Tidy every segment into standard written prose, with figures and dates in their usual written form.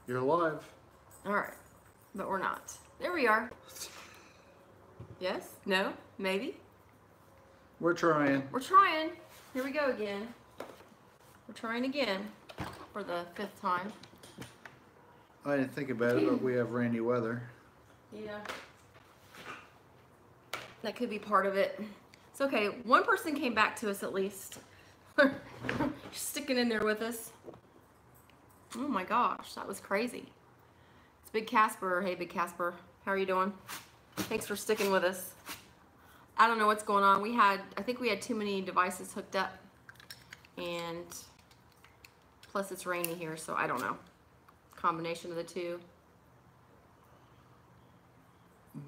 You're live. All right, but we're not. There we are. Yes? No? Maybe? We're trying. We're trying. Here we go again. We're trying again for the 5th time. I didn't think about it, but we have rainy weather. Yeah. That could be part of it. It's okay. One person came back to us at least. Sticking in there with us. Oh my gosh, that was crazy. It's Big Casper. Hey, Big Casper. How are you doing? Thanks for sticking with us. I don't know what's going on. I think we had too many devices hooked up. And plus it's rainy here, so I don't know. Combination of the two.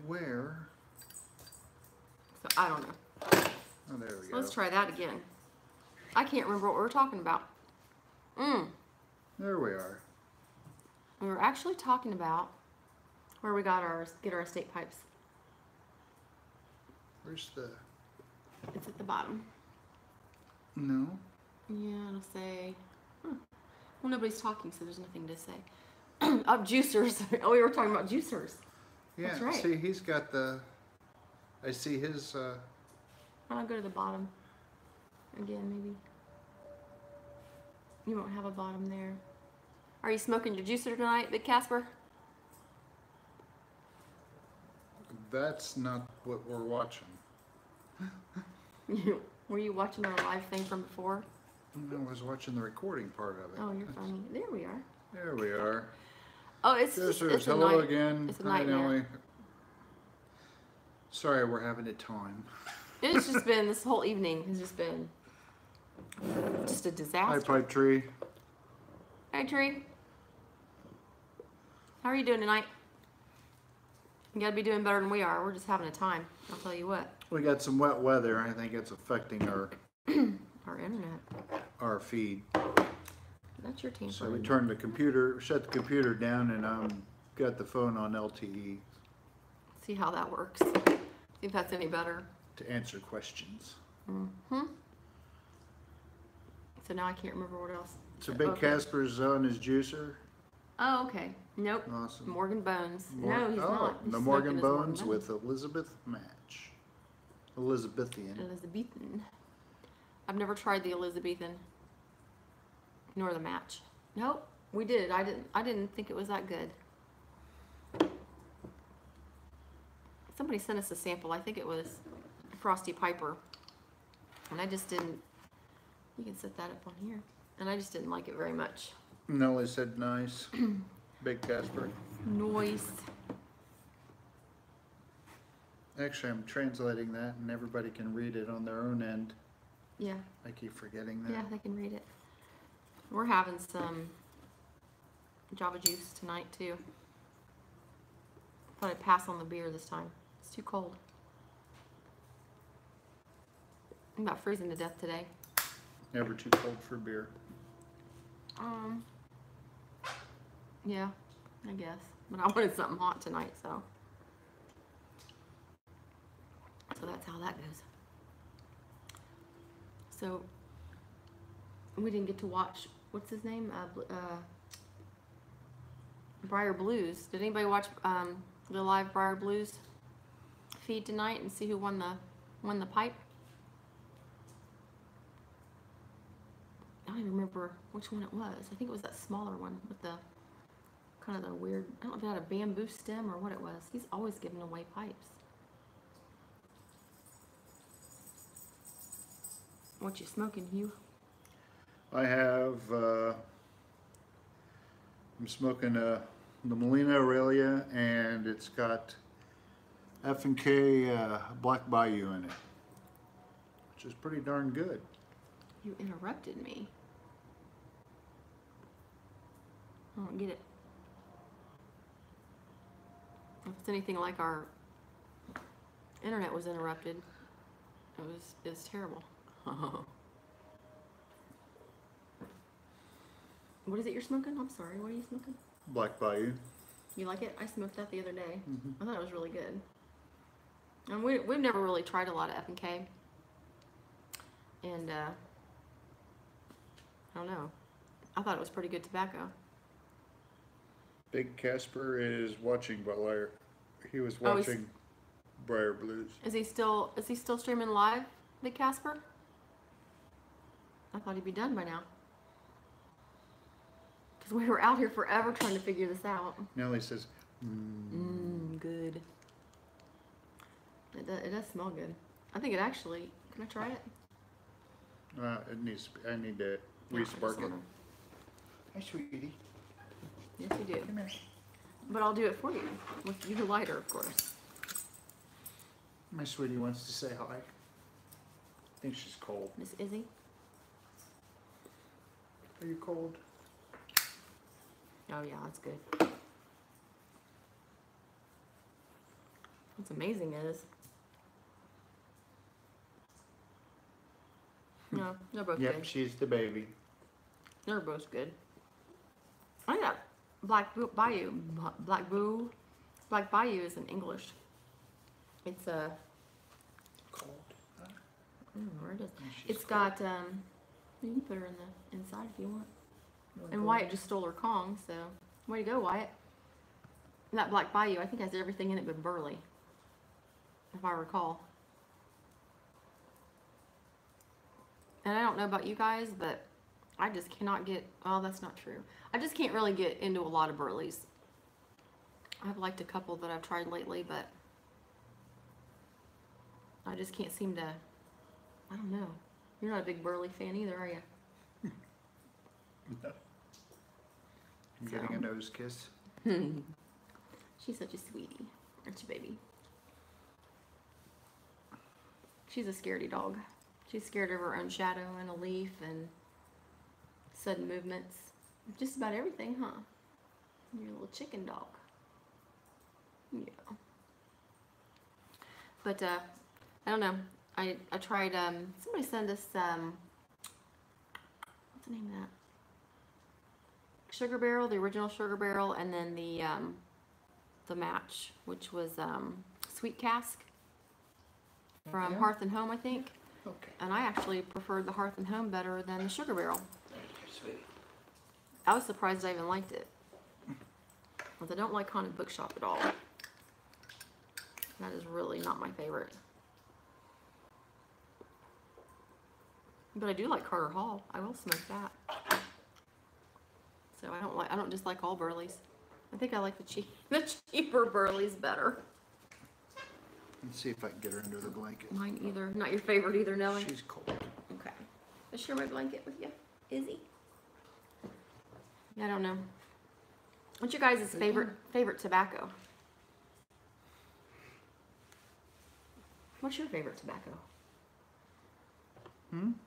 Where? So I don't know. Oh, there we So go. let's try that again. I can't remember what we were talking about. There we are. We were actually talking about where we got get our estate pipes. Where's the... It's at the bottom. No? Yeah, it'll say... Well, nobody's talking, so there's nothing to say. Oh, juicers. Oh, we were talking about juicers. Yeah, That's right. see, he's got the... I see his... I'll go to the bottom. Again, maybe. You won't have a bottom there. Are you smoking your juicer tonight, Big Casper? That's not what we're watching. Were you watching our live thing from before? I was watching the recording part of it. Oh, you're funny. There we are. There we are. Oh, it's just, Juicers, it's a hello night, again. It's a Hi, nightmare. Nellie. Sorry, we're having a time. It's just been, this whole evening has just been just a Hi, disaster. Pipe Tree. Hey, Tree. How are you doing tonight? You gotta be doing better than we are. We're just having a time. I'll tell you what. We got some wet weather. I think it's affecting our Our internet. feed. That's your team. So we turned the computer, shut the computer down, and got the phone on LTE See how that works. See if that's any better. to answer questions. So now I can't remember what else. So Big Okay. Casper's on his juicer. Oh, okay. Nope. Awesome. Morgan Bones. No, he's not. He's The smoking Morgan his Bones with Elizabeth Match. Elizabethan. Elizabethan. I've never tried the Elizabethan. Nor the Match. Nope. We did. I didn't think it was that good. Somebody sent us a sample. I think it was Frosty Piper. And I just didn't. You can set that up on here. And I just didn't like it very much. Nellie said nice. Big Casper. Noise. Actually, I'm translating that, and everybody can read it on their own end. Yeah. I keep forgetting that. Yeah, they can read it. We're having some Java juice tonight too. Thought I'd pass on the beer this time. It's too cold. I'm about freezing to death today. Never too cold for beer. Yeah, I guess. But I wanted something hot tonight, so that's how that goes. So we didn't get to watch, what's his name? Briar Blues. Did anybody watch the live Briar Blues feed tonight and see who won the pipe? I don't even remember which one it was. I think it was that smaller one with the kind of the weird, I don't know if it had a bamboo stem or what it was. He's always giving away pipes. What you smoking, Hugh? I have, I'm smoking the Molina Aurelia, and it's got F&K Black Bayou in it, which is pretty darn good. You interrupted me. I don't get it. If it's anything like our internet was interrupted, it was terrible. What is it you're smoking? I'm sorry. What are you smoking? Black Bayou. You like it? I smoked that the other day. I thought it was really good. And we've never really tried a lot of F&K. And I don't know. I thought it was pretty good tobacco. Big Casper is watching Briar. He was Oh, he's- watching Briar Blues. Is he still streaming live, Big Casper? I thought he'd be done by now. Because we were out here forever trying to figure this out. Nellie says, Good. It does smell good. I think it actually. Can I try it? it needs to be, I need to No, I just re-spark it. wanna- Hi, sweetie. Yes, you do. Come here. But I'll do it for you with your lighter, of course. My sweetie wants to say hi. I think she's cold. Miss Izzy. Are you cold? Oh yeah, that's good. What's amazing is. No, they're both Yep, good. she's the baby. They're both good. I think that Black Bayou is in English. It's a. Cold. I don't know where it is. She's It's got you can put her in the inside if you want. And Wyatt just stole her Kong, so way to go, Wyatt. And that Black Bayou, I think, has everything in it but burley, if I recall. And I don't know about you guys, but I just cannot get. Oh, that's not true. I just can't really get into a lot of burleys. I've liked a couple that I've tried lately, but I just can't seem to. I don't know. You're not a big burley fan either, are you? No. I'm getting a nose kiss. She's such a sweetie, aren't you, baby? She's a scaredy dog. She's scared of her own shadow and a leaf and sudden movements. Just about everything, huh? You're a little chicken dog. Yeah. But, I don't know. I tried, somebody sent us, what's the name of that? Sugar Barrel, the original Sugar Barrel, and then the match, which was, Sweet Cask from Yeah. Hearth and Home, I think. Okay. And I actually preferred the Hearth and Home better than the Sugar Barrel. Sweet. I was surprised I even liked it. Because I don't like Haunted Bookshop at all. That is really not my favorite. But I do like Carter Hall. I will smoke that. So I don't just like all burleys. I think I like the cheaper burleys better. Let's see if I can get her under the blanket. Mine either. Not your favorite either, Nellie? She's cold. Okay. I share my blanket with you, Izzy. I don't know. What's your guys' favorite tobacco? What's your favorite tobacco?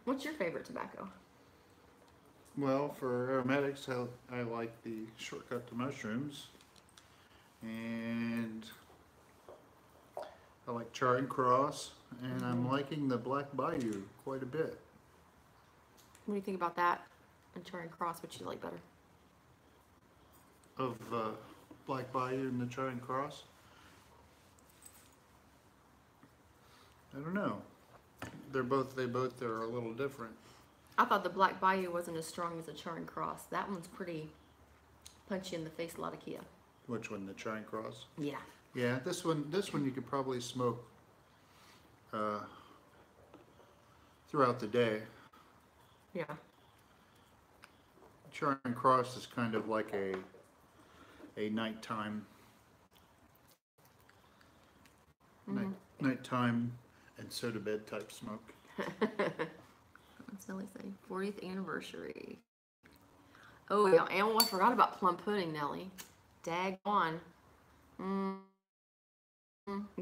What's your favorite tobacco? Well, for aromatics, I like the Shortcut to Mushrooms. And I like Charing Cross. And I'm liking the Black Bayou quite a bit. What do you think about that? And Charing Cross, which you like better? Of Black Bayou and the Charing Cross. I don't know. They both are a little different. I thought the Black Bayou wasn't as strong as the Charing Cross. That one's pretty punchy in the face, a lot of Kia. Which one, the Charing Cross? Yeah. Yeah, this one you could probably smoke throughout the day. Yeah. Charing Cross is kind of like a nighttime nighttime and soda bed type smoke. What's Nellie say? 40th anniversary. Oh yeah, and I forgot about plum pudding, Nellie. Daggone.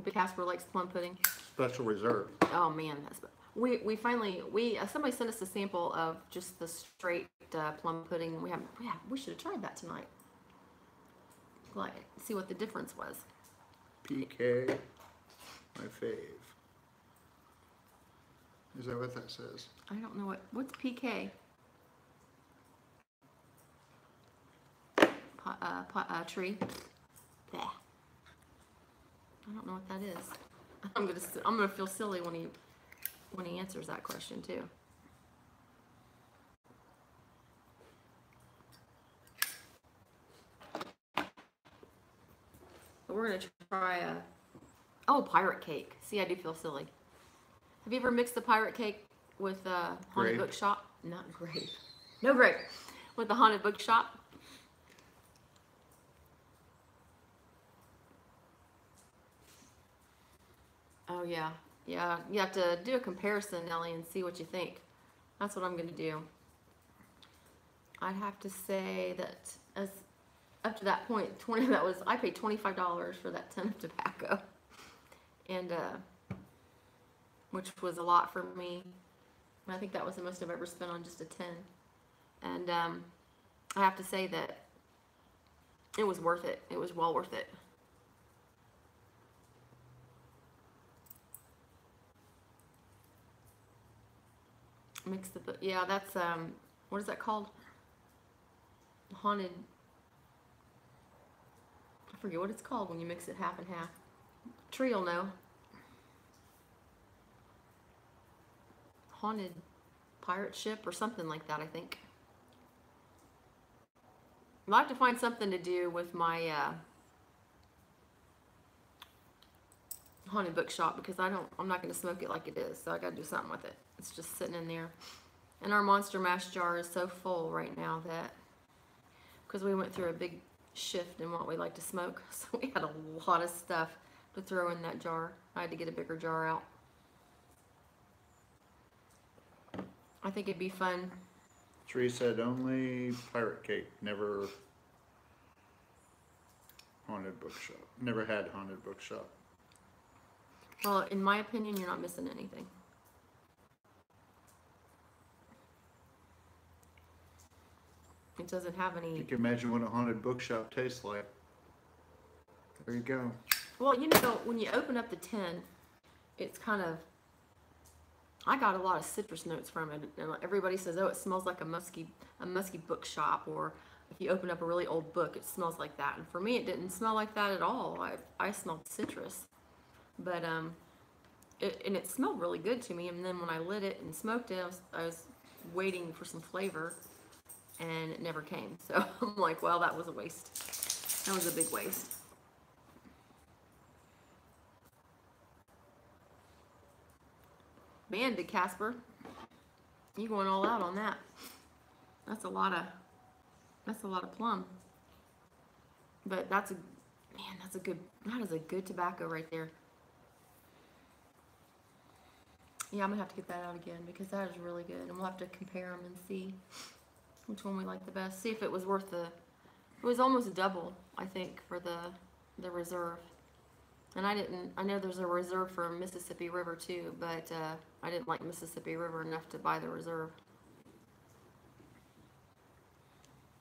Big Casper likes plum pudding. Special Reserve. Oh man, we finally somebody sent us a sample of just the straight plum pudding. We should have tried that tonight. Like, see what the difference was. PK, my fave. Is that what that says? I don't know what's PK. Tree. Bleh. I don't know what that is. I'm gonna feel silly when he answers that question too. But we're gonna try a pirate cake. See, I do feel silly. Have you ever mixed the pirate cake with Haunted Grape? Bookshop? Not grape. No grape. With the Haunted Bookshop. Oh yeah, yeah. You have to do a comparison, Nelly, and see what you think. That's what I'm gonna do. I'd have to say that as up to that point, I paid $25 for that tin of tobacco, and which was a lot for me. I think that was the most I've ever spent on just a tin, and I have to say that it was worth it. It was well worth it. Mix the book. Yeah, that's what is that called? Haunted. I forget what it's called when you mix it half and half. Tree will know. Haunted pirate ship or something like that, I think. I'll have to find something to do with my Haunted Bookshop because I'm not going to smoke it like it is, so I got to do something with it. It's just sitting in there. And our Monster Mash jar is so full right now that, because we went through a big shift in what we like to smoke, so we had a lot of stuff to throw in that jar. I had to get a bigger jar out. I think it'd be fun. Tree said only pirate cake, never Haunted Bookshop. Never had Haunted Bookshop. Well, in my opinion, you're not missing anything. It doesn't have any. You can imagine what a Haunted Bookshop tastes like. There you go. Well, you know, when you open up the tin, it's kind of. I got a lot of citrus notes from it, and everybody says, "Oh, it smells like a musky bookshop," or if you open up a really old book, it smells like that. And for me, it didn't smell like that at all. I smelled citrus, but it smelled really good to me. And then when I lit it and smoked it, I was waiting for some flavor, and it never came. So I'm like, well, that was a waste. That was a big waste. Man, Big Casper, you going all out on that. That's a lot of plum. But that is a good tobacco right there. Yeah, I'm gonna have to get that out again because that is really good, and we'll have to compare them and see which one we like the best. See if it was worth it was almost double, I think, for the reserve. And I know there's a reserve for Mississippi River too, but I didn't like Mississippi River enough to buy the reserve.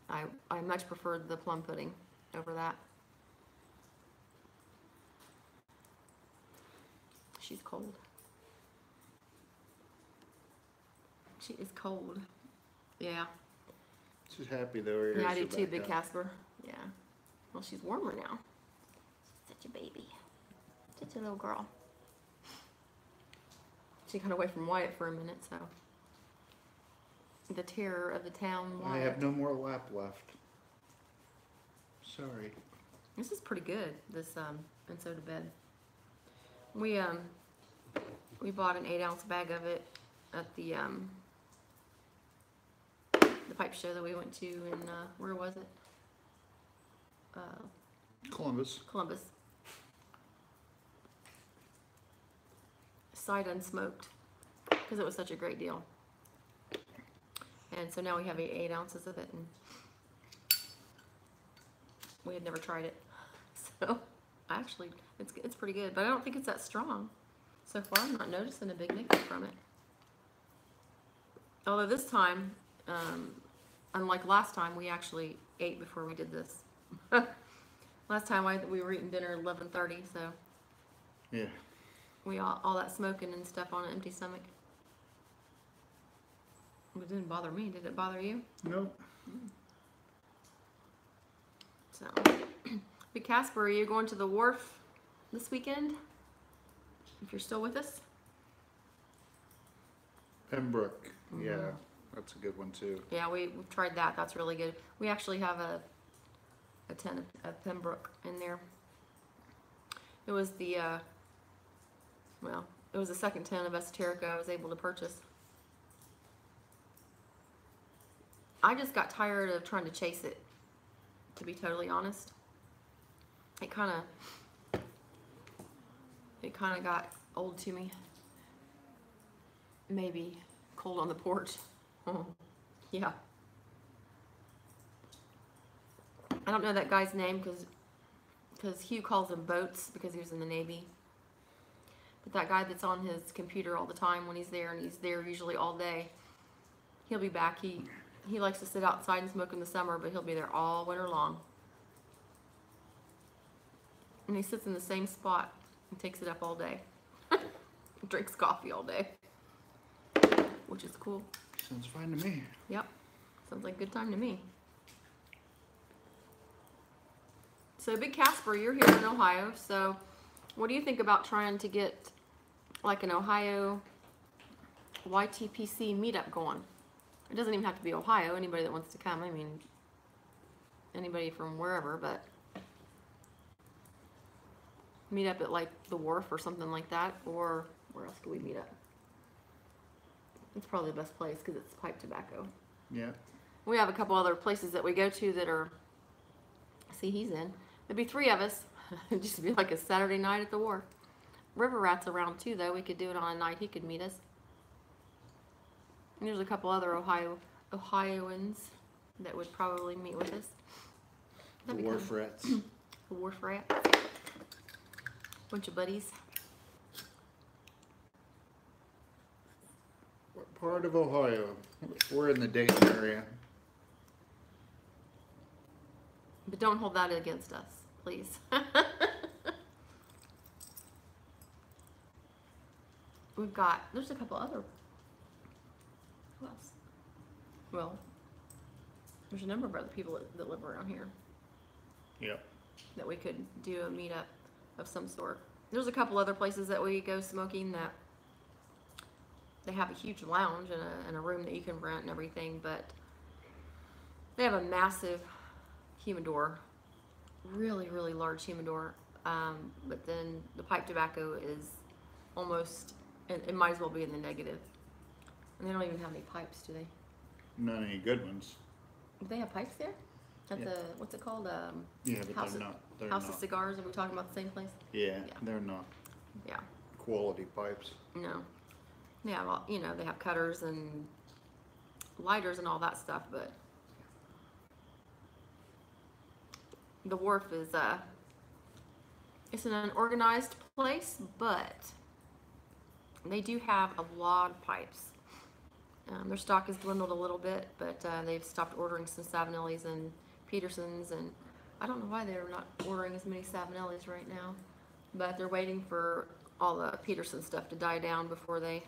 I much preferred the plum pudding over that. She's cold. She is cold. Yeah. She's happy though. Yeah, I do too, Big Casper. Yeah. Well, she's warmer now. She's such a baby. Such a little girl. She got away from Wyatt for a minute, so. The terror of the town, Wyatt. I have no more lap left. Sorry. This is pretty good, this and so to bed. We bought an 8-ounce bag of it at the pipe show that we went to in, where was it? Columbus. Columbus. Sight unsmoked, because it was such a great deal. And so now we have 8 ounces of it, and we had never tried it. So actually, it's pretty good, but I don't think it's that strong. So far, I'm not noticing a big nicotine from it. Although this time, unlike last time, we actually ate before we did this. Last time we were eating dinner at 11:30, so Yeah. we all that smoking and stuff on an empty stomach. It didn't bother me. Did it bother you? Nope. So, Big Casper, are you going to the wharf this weekend? If you're still with us? Pembroke. Yeah, that's a good one too. Yeah, we've tried that. That's really good. We actually have a tin of Pembroke in there. It was the, well, it was the second tin of Esoterica I was able to purchase. I just got tired of trying to chase it, to be totally honest. It kind of got old to me. Maybe cold on the porch. Oh, yeah. I don't know that guy's name because Hugh calls him Boats because he was in the Navy. But that guy that's on his computer all the time when he's there, and he's there usually all day, he'll be back. He likes to sit outside and smoke in the summer, but he'll be there all winter long. And he sits in the same spot and takes it up all day. Drinks coffee all day, which is cool. Sounds fine to me. Yep. Sounds like a good time to me. So, Big Casper, you're here in Ohio. So, what do you think about trying to get like an Ohio YTPC meetup going? It doesn't even have to be Ohio. Anybody that wants to come. I mean, anybody from wherever, but meet up at like the wharf or something like that. Or where else could we meet up? It's probably the best place because it's pipe tobacco. Yeah. We have a couple other places that we go to that are, see, he's in. There'd be 3 of us. It'd just be like a Saturday night at the wharf. River Rat's around too, though. We could do it on a night. He could meet us. And there's a couple other Ohioans that would probably meet with us. The Wharf Rats. The Wharf Rats. Bunch of buddies. What part of Ohio? We're in the Dayton area. But don't hold that against us, please. There's a couple other, who else? Well, there's a number of other people that live around here Yep. that we could do a meetup of some sort. There's a couple other places that we go smoking that they have a huge lounge and a room that you can rent and everything, but they have a massive humidor, really, really large humidor. But then the pipe tobacco is almost, it might as well be in the negative. And they don't even have any pipes, do they? Not any good ones. Do they have pipes there? At Yeah. the, what's it called? Yeah, but House they're of- not. They're House not. of Cigars? Are we talking about the same place? Yeah, Yeah. they're not Yeah. quality pipes. No. Yeah, well, you know, they have cutters and lighters and all that stuff, but the wharf is, it's an unorganized place, but they do have a lot of pipes. Their stock has dwindled a little bit, but they've stopped ordering some Savinellis and Petersons, and I don't know why they're not ordering as many Savinellis right now, but they're waiting for all the Peterson stuff to die down before they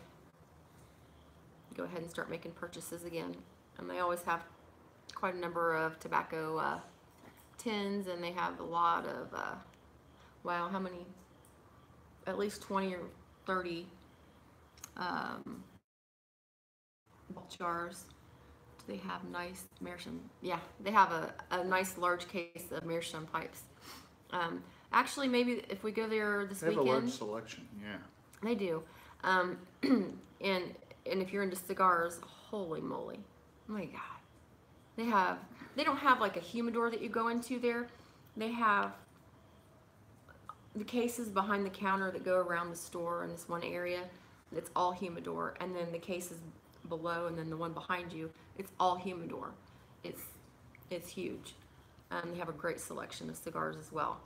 go ahead and start making purchases again. And they always have quite a number of tobacco tins, and they have a lot of, wow, how many? At least 20 or 30 jars. Do they have nice Meerschaum? Yeah, they have a nice large case of Meerschaum pipes. Actually, maybe if we go there this They have a weekend, large selection. Yeah. they do. And if you're into cigars, holy moly, oh my God, they don't have like a humidor that you go into there. They have the cases behind the counter that go around the store in this one area. It's all humidor, and then the cases below, and then the one behind you, it's all humidor. It's huge. They have a great selection of cigars as well.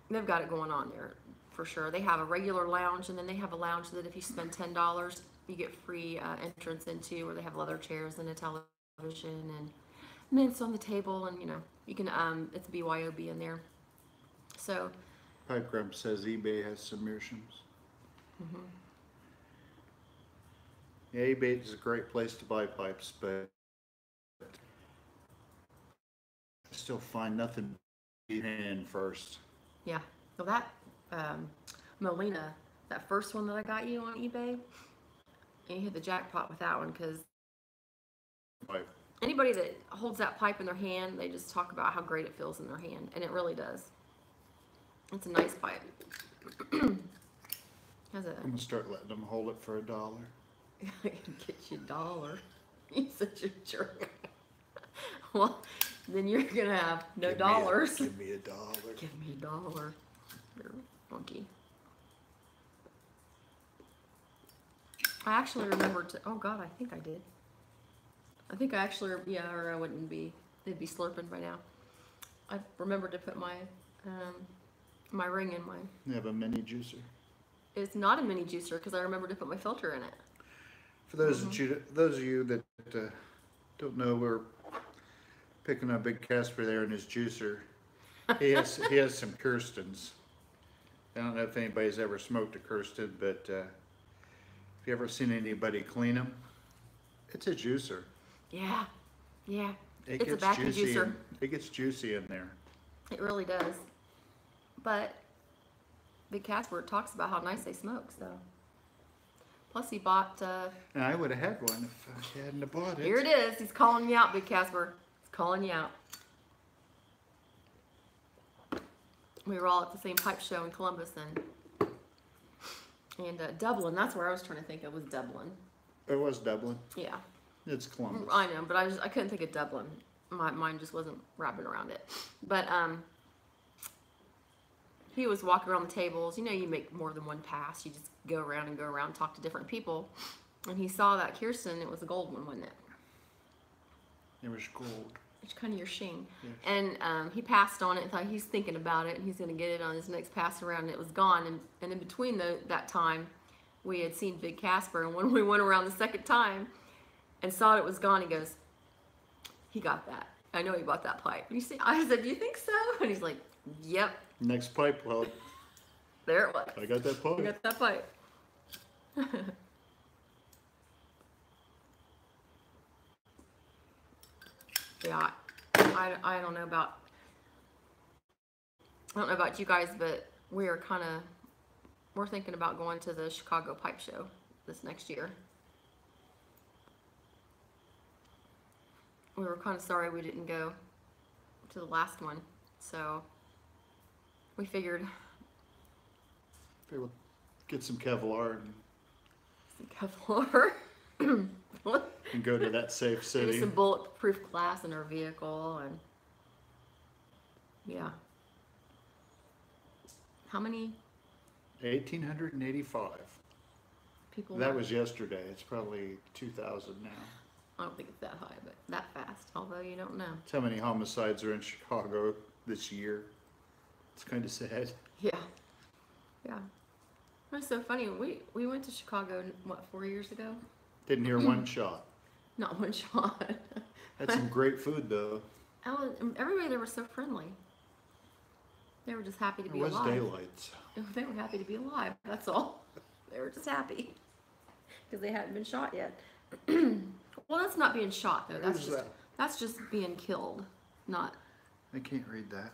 They've got it going on there for sure. They have a regular lounge, and then they have a lounge that if you spend $10, you get free entrance into, where they have leather chairs and a television and mints on the table, and you know, you can it's BYOB in there. So Pipe Grump says eBay has some Meerschaums. mm-hmm. Yeah, eBay is a great place to buy pipes, but I still find nothing in first. Yeah. So that Molina, that first one that I got you on eBay, and you hit the jackpot with that one, because Pipe. anybody that holds that pipe in their hand, they just talk about how great it feels in their hand, and it really does. It's a nice pipe. Has a I'm gonna start letting them hold it for $1. get you $1. You're such a jerk. Well, then you're gonna have no dollars. Give me $1. Give me $1. You're funky. I actually remembered to. Oh God, I think I did. I think I actually, yeah, or I wouldn't be. They'd be slurping by now. I remembered to put my my ring in mine. You have a mini juicer. It's not a mini juicer because I remembered to put my filter in it. For those those of you that don't know, we're picking up Big Casper there in his juicer. He has some Kirstens. I don't know if anybody's ever smoked a Kirsten, but if you ever seen anybody clean them, it's a juicer. Yeah, yeah. It It's a gets vacuum juicy. juicer. It gets juicy in there. It really does. But Big Casper talks about how nice they smoke, so. Plus he bought, And I would have had one if I hadn't have bought it. here it is. He's calling me out, Big Casper. He's calling you out. We were all at the same pipe show in Columbus and Dublin. That's where I was trying to think of, was Dublin. It was Dublin. Yeah. It's Columbus. I know, but I couldn't think of Dublin. My mind just wasn't wrapping around it. But he was walking around the tables. You know, you make more than one pass. You just go around and go around, talk to different people. And he saw that Kirsten. It was a gold one, wasn't it? It was gold. It's kind of your sheen. Yes. And he passed on it and thought he's thinking about it and he's going to get it on his next pass around, and it was gone. And in between that time, we had seen Big Casper, and when we went around the second time and saw it was gone, he goes, he got that. I know he bought that pipe. And you see, I said, do you think so? And he's like, yep. Next pipe, well, There it was. I got that pipe. I got that pipe. Yeah, I don't know about you guys, but we're thinking about going to the Chicago Pipe Show this next year. We were kind of sorry we didn't go to the last one, so we figured Okay, we'll get some Kevlar some Kevlar. and go to that safe Maybe city. some bulletproof glass in our vehicle, and yeah. How many 1,885. people? That was yesterday. It's probably 2,000 now. I don't think it's that high, but that fast. Although you don't know. That's how many homicides are in Chicago this year. It's kind of sad. Yeah, yeah. That's so funny. We went to Chicago, what, 4 years ago? Didn't hear one shot. Not one shot. Had some great food though. Everybody there was so friendly. They were just happy to It be was alive. daylights. They were happy to be alive. That's all. They were just happy because they hadn't been shot yet. Well, that's not being shot though. Who's that? That's just being killed. Not. I can't read that.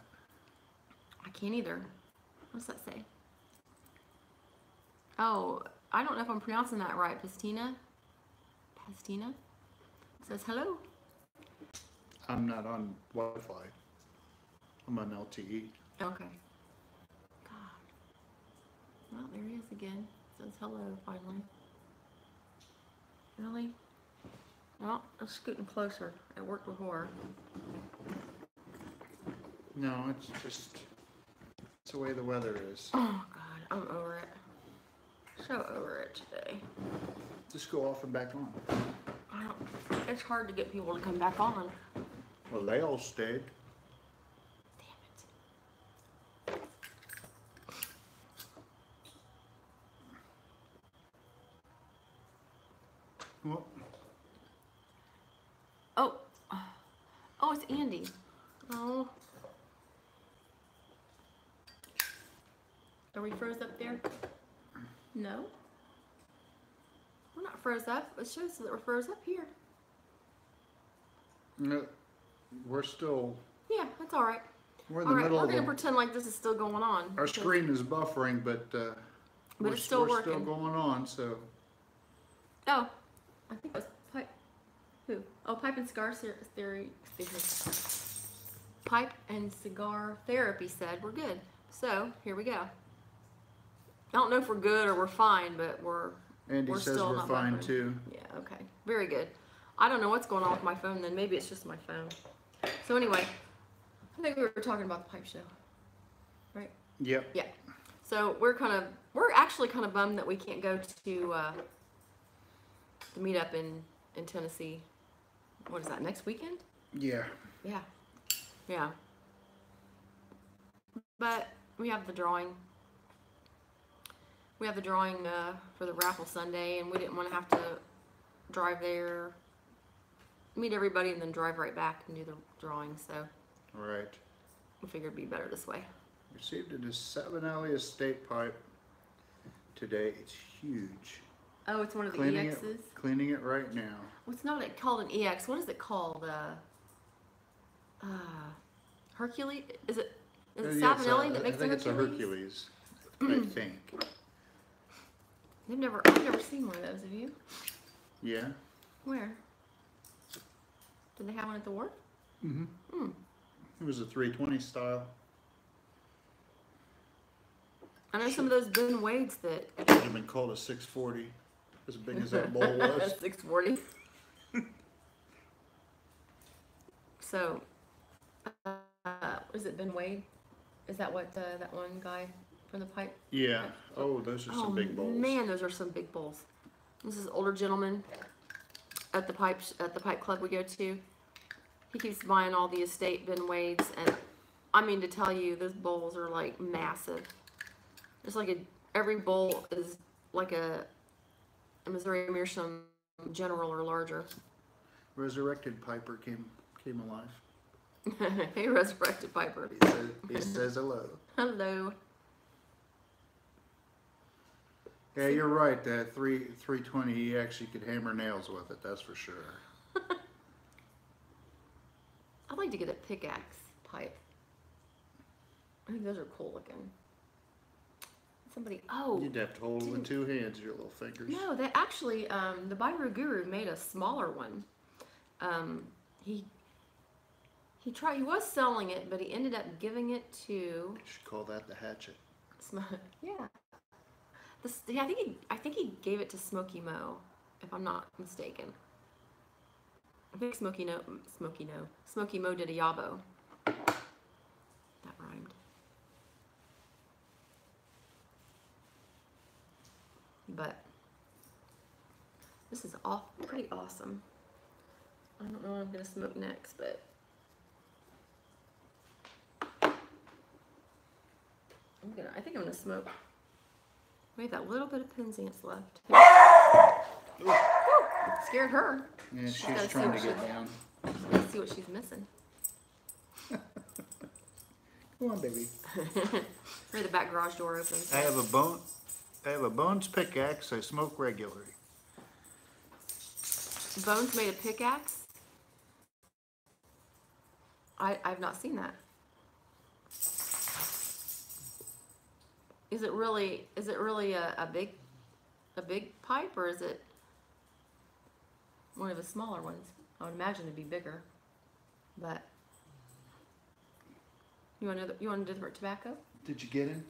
I can't either. What's that say? Oh, I don't know if I'm pronouncing that right. Pastina? Pastina? It says hello. I'm not on Wi-Fi. I'm on LTE. Okay. God. Well, there he is again. Says hello finally. Really? Well, I'm scooting closer. It worked before. No, it's just it's the way the weather is. Oh God, I'm over it. So over it today. Just go off and back on. It's hard to get people to come back on. Well, they all stayed. Damn it. Well, Oh, it's Andy. Oh. Are we froze up there? No. We're not froze up. It shows that we're froze up here. no, we're still. Yeah, that's all right. We're in All the right, middle we're of gonna the. pretend like this is still going on. Our because- screen is buffering, but we're, it's still we're working. still going on. So Oh, I think it was pipe. Who? Oh, pipe and cigar theory. Pipe and cigar therapy said we're good. So here we go. I don't know if we're good or we're fine, but Andy we're says still we're not fine buffering. too. Yeah, okay. Very good. I don't know what's going on with my phone then. Maybe it's just my phone. So anyway, I think we were talking about the pipe show. Right? Yep. Yeah. So we're actually kind of bummed that we can't go to the meetup in Tennessee. What is that, next weekend? Yeah. Yeah. Yeah. But we have the drawing. We have the drawing for the raffle Sunday, and we didn't want to have to drive there, meet everybody, and then drive right back and do the drawing. So Right. we figured it'd be better this way. Received a Savonali Estate pipe today. It's huge. Oh, it's one of the Cleaning EXs? it. Cleaning it right now. Well, it's not called an EX. What is it called? Hercules? Is it Yeah, Savinelli that makes I think the it's a Hercules? Hercules. I think. I've never seen one of those. Have you? Yeah. Where? Did they have one at the wharf? Mm-hmm. Hmm. It was a 320 style. I know some of those Ben Wades that It should have been called a 640. As big as that bowl was. 640. So, is it Ben Wade? Is that what that one guy from the pipe? Yeah. Oh, those are some big bowls. Man, those are some big bowls. This is an older gentleman at the pipe club we go to. He keeps buying all the estate Ben Wades, and I mean to tell you, those bowls are like massive. It's like every bowl is like a Missouri Meerschaum General or larger. Resurrected Piper came alive. Hey, Resurrected Piper. He says hello. Hello. Yeah, you're right. That 320, he actually could hammer nails with it. That's for sure. I'd like to get a pickaxe pipe. I think those are cool looking. Somebody, You'd have to hold it with 2 hands, your little fingers. no, they actually, the Byru Guru made a smaller one. He was selling it, but he ended up giving it to, You should call that the hatchet. yeah. I think he gave it to Smoky Mo, if I'm not mistaken. I think Smoky Mo did a Yabo. That rhymed. But this is pretty awesome. I don't know what I'm gonna smoke next, but I think I'm gonna smoke. We have that little bit of Penzance left. Ooh, scared her. Yeah, gotta she's see trying what to get down. Let's see what she's missing. Come on, baby. Or the back garage door opens. I have a Bones pickaxe. I smoke regularly. Bones made a pickaxe. I've not seen that. Is it really a big pipe, or is it one of the smaller ones? I would imagine it'd be bigger. But you want a different tobacco? Did you get him?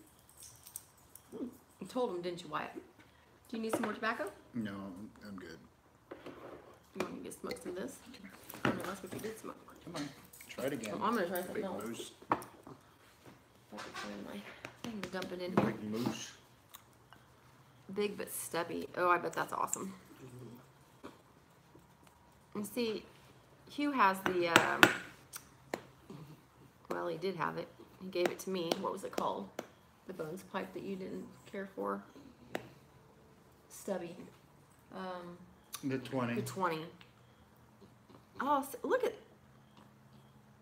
You told him, didn't you, Wyatt? Do you need some more tobacco? No, I'm good. You want me to smoke some of this? I don't know, that's what you did smoke. Come on, try it again. I'm gonna try something Big else. moose. I can find my thing to dump it in here. Big moose. Big but stubby. Oh, I bet that's awesome. And see, Hugh has the, well, he did have it. He gave it to me. What was it called? The Bones pipe that you didn't care for. Stubby. The 20. The 20. Oh, look at,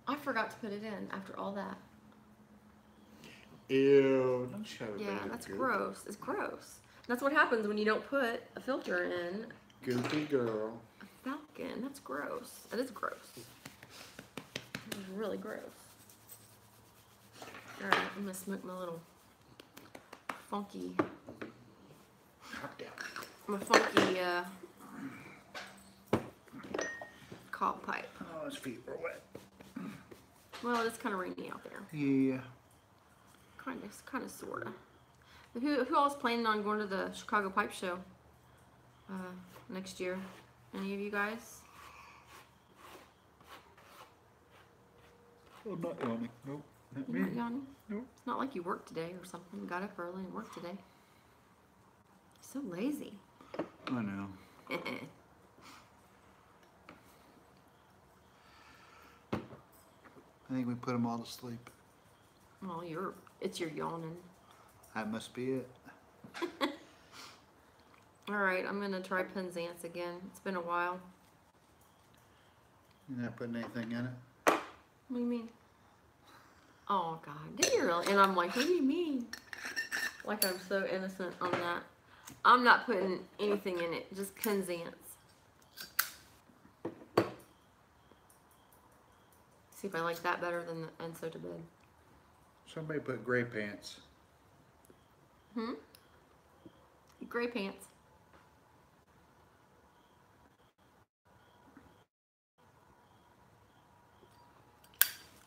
I forgot to put it in after all that. Ew, don't show it. Yeah, that's gross. It's gross. That's what happens when you don't put a filter in Goofy girl. a Falcon. That's gross. That is gross. It's really gross. Alright, I'm gonna smoke my little funky, Hot down. my funky cob pipe. Oh, his feet were wet. Well, it's kind of rainy out there. Yeah. Kind of, sorta. Who all's planning on going to the Chicago Pipe Show next year? Any of you guys? I'm not yawning. Nope, not You're me. not yawning? Nope. It's not like you worked today or something. You got up early and worked today. So lazy. I know. I think we put them all to sleep. Well, it's your yawning. That must be it. All right, I'm gonna try Penzance again. It's been a while. You're not putting anything in it? What do you mean? Oh God, did you really? And I'm like, what do you mean? Like I'm so innocent on that. I'm not putting anything in it, just Penzance. See if I like that better than the And So to Bed. Somebody put gray pants. Gray pants.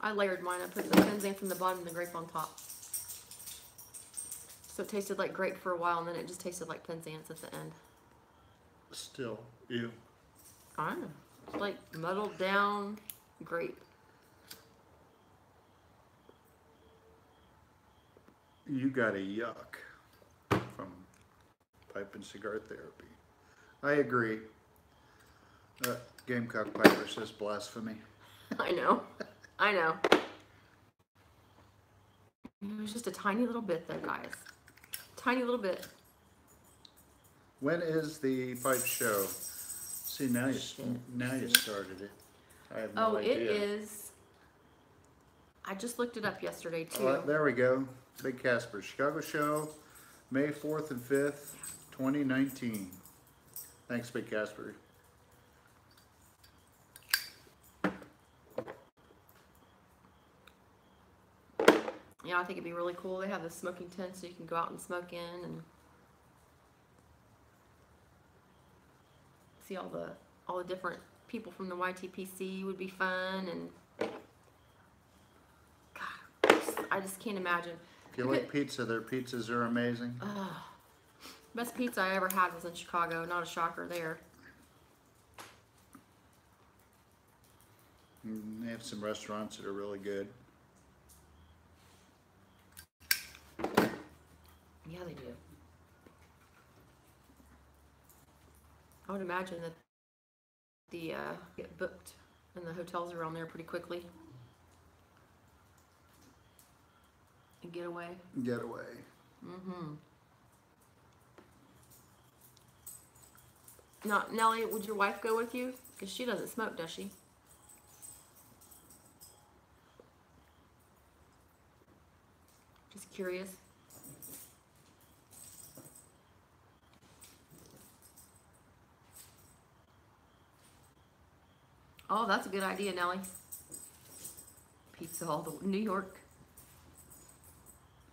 I layered mine. I put the Penzance from the bottom and the grape on top. So it tasted like grape for a while, and then it just tasted like Penzance at the end. Still, ew. I don't know. It's like muddled down grape. You got a yuck from pipe and cigar therapy. I agree. Gamecock Piper says blasphemy. I know. I know. It was just a tiny little bit though, guys. Tiny little bit. When is the pipe show? See, now you started it. I have no idea. It is. I just looked it up yesterday too. Oh, there we go. Big Casper Chicago Show, May 4th and 5th, 2019. Thanks, Big Casper. Yeah, I think it'd be really cool. They have the smoking tent so you can go out and smoke in and see all the different people from the YTPC would be fun. And God, I just can't imagine. If you like pizza, their pizzas are amazing. Best pizza I ever had was in Chicago. Not a shocker there. They have some restaurants that are really good. Yeah, they do. I would imagine that the get booked and the hotels around there pretty quickly. And get away. Get away. Now, Nellie, would your wife go with you? Because she doesn't smoke, does she? Just curious. Oh, that's a good idea, Nellie. Pizza all the New York.